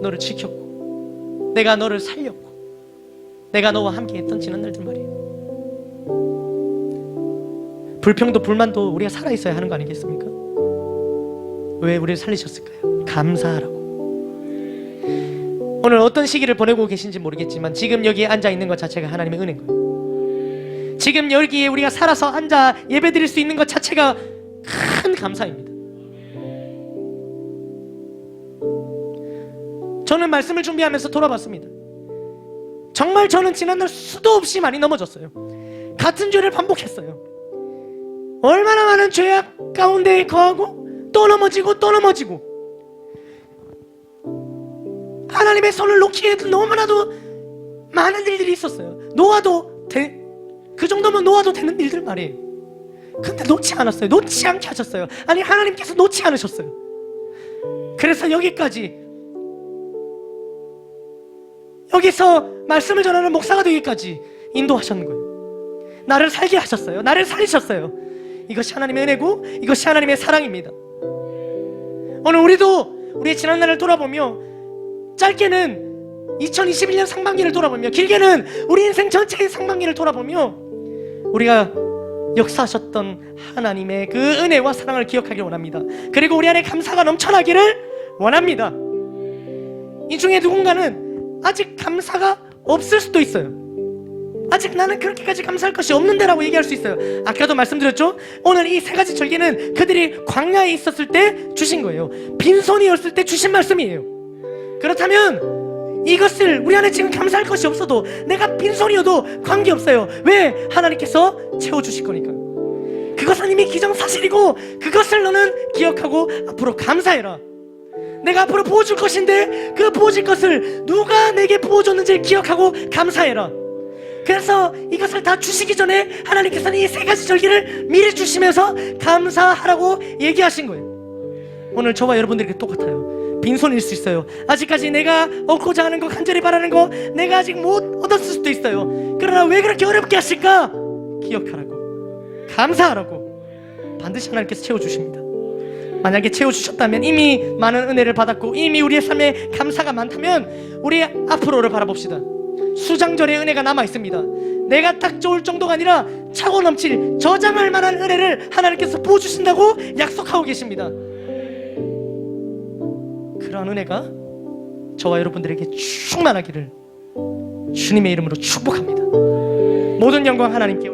너를 지켰고 내가 너를 살렸고 내가 너와 함께 했던 지난날들 말이에요. 불평도 불만도 우리가 살아있어야 하는 거 아니겠습니까? 왜 우리를 살리셨을까요? 감사하라고. 오늘 어떤 시기를 보내고 계신지 모르겠지만 지금 여기에 앉아 있는 것 자체가 하나님의 은혜인 거예요. 지금 여기에 우리가 살아서 앉아 예배 드릴 수 있는 것 자체가 큰 감사입니다. 저는 말씀을 준비하면서 돌아봤습니다. 정말 저는 지난날 수도 없이 많이 넘어졌어요. 같은 죄를 반복했어요. 얼마나 많은 죄악 가운데 거하고 또 넘어지고 또 넘어지고, 하나님의 손을 놓기에도 너무나도 많은 일들이 있었어요. 그 정도면 놓아도 되는 일들 말이에요. 근데 놓지 않았어요. 놓지 않게 하셨어요. 아니, 하나님께서 놓지 않으셨어요. 그래서 여기서 말씀을 전하는 목사가 되기까지 인도하셨는 거예요. 나를 살게 하셨어요. 나를 살리셨어요. 이것이 하나님의 은혜고 이것이 하나님의 사랑입니다. 오늘 우리의 지난날을 돌아보며, 짧게는 2021년 상반기를 돌아보며, 길게는 우리 인생 전체의 상반기를 돌아보며 우리가 역사하셨던 하나님의 그 은혜와 사랑을 기억하길 원합니다. 그리고 우리 안에 감사가 넘쳐나기를 원합니다. 이 중에 누군가는 아직 감사가 없을 수도 있어요. 아직 나는 그렇게까지 감사할 것이 없는데 라고 얘기할 수 있어요. 아까도 말씀드렸죠? 오늘 이 세 가지 절기는 그들이 광야에 있었을 때 주신 거예요. 빈손이었을 때 주신 말씀이에요. 그렇다면 이것을 우리 안에 지금 감사할 것이 없어도, 내가 빈손이어도 관계없어요. 왜? 하나님께서 채워주실 거니까요. 그것은 이미 기정사실이고 그것을 너는 기억하고 앞으로 감사해라. 내가 앞으로 부어줄 것인데 그 부어질 것을 누가 내게 부어줬는지를 기억하고 감사해라. 그래서 이것을 다 주시기 전에 하나님께서는 이 세 가지 절기를 미리 주시면서 감사하라고 얘기하신 거예요. 오늘 저와 여러분들에게 똑같아요. 빈손일 수 있어요. 아직까지 내가 얻고자 하는 거, 간절히 바라는 거 내가 아직 못 얻었을 수도 있어요. 그러나 왜 그렇게 어렵게 하실까? 기억하라고, 감사하라고. 반드시 하나님께서 채워주십니다. 만약에 채워주셨다면, 이미 많은 은혜를 받았고 이미 우리의 삶에 감사가 많다면, 우리 앞으로를 바라봅시다. 수장절의 은혜가 남아있습니다. 내가 딱 좋을 정도가 아니라 차고 넘칠, 저장할 만한 은혜를 하나님께서 부어주신다고 약속하고 계십니다. 그러한 은혜가 저와 여러분들에게 충만하기를 주님의 이름으로 축복합니다. 모든 영광 하나님께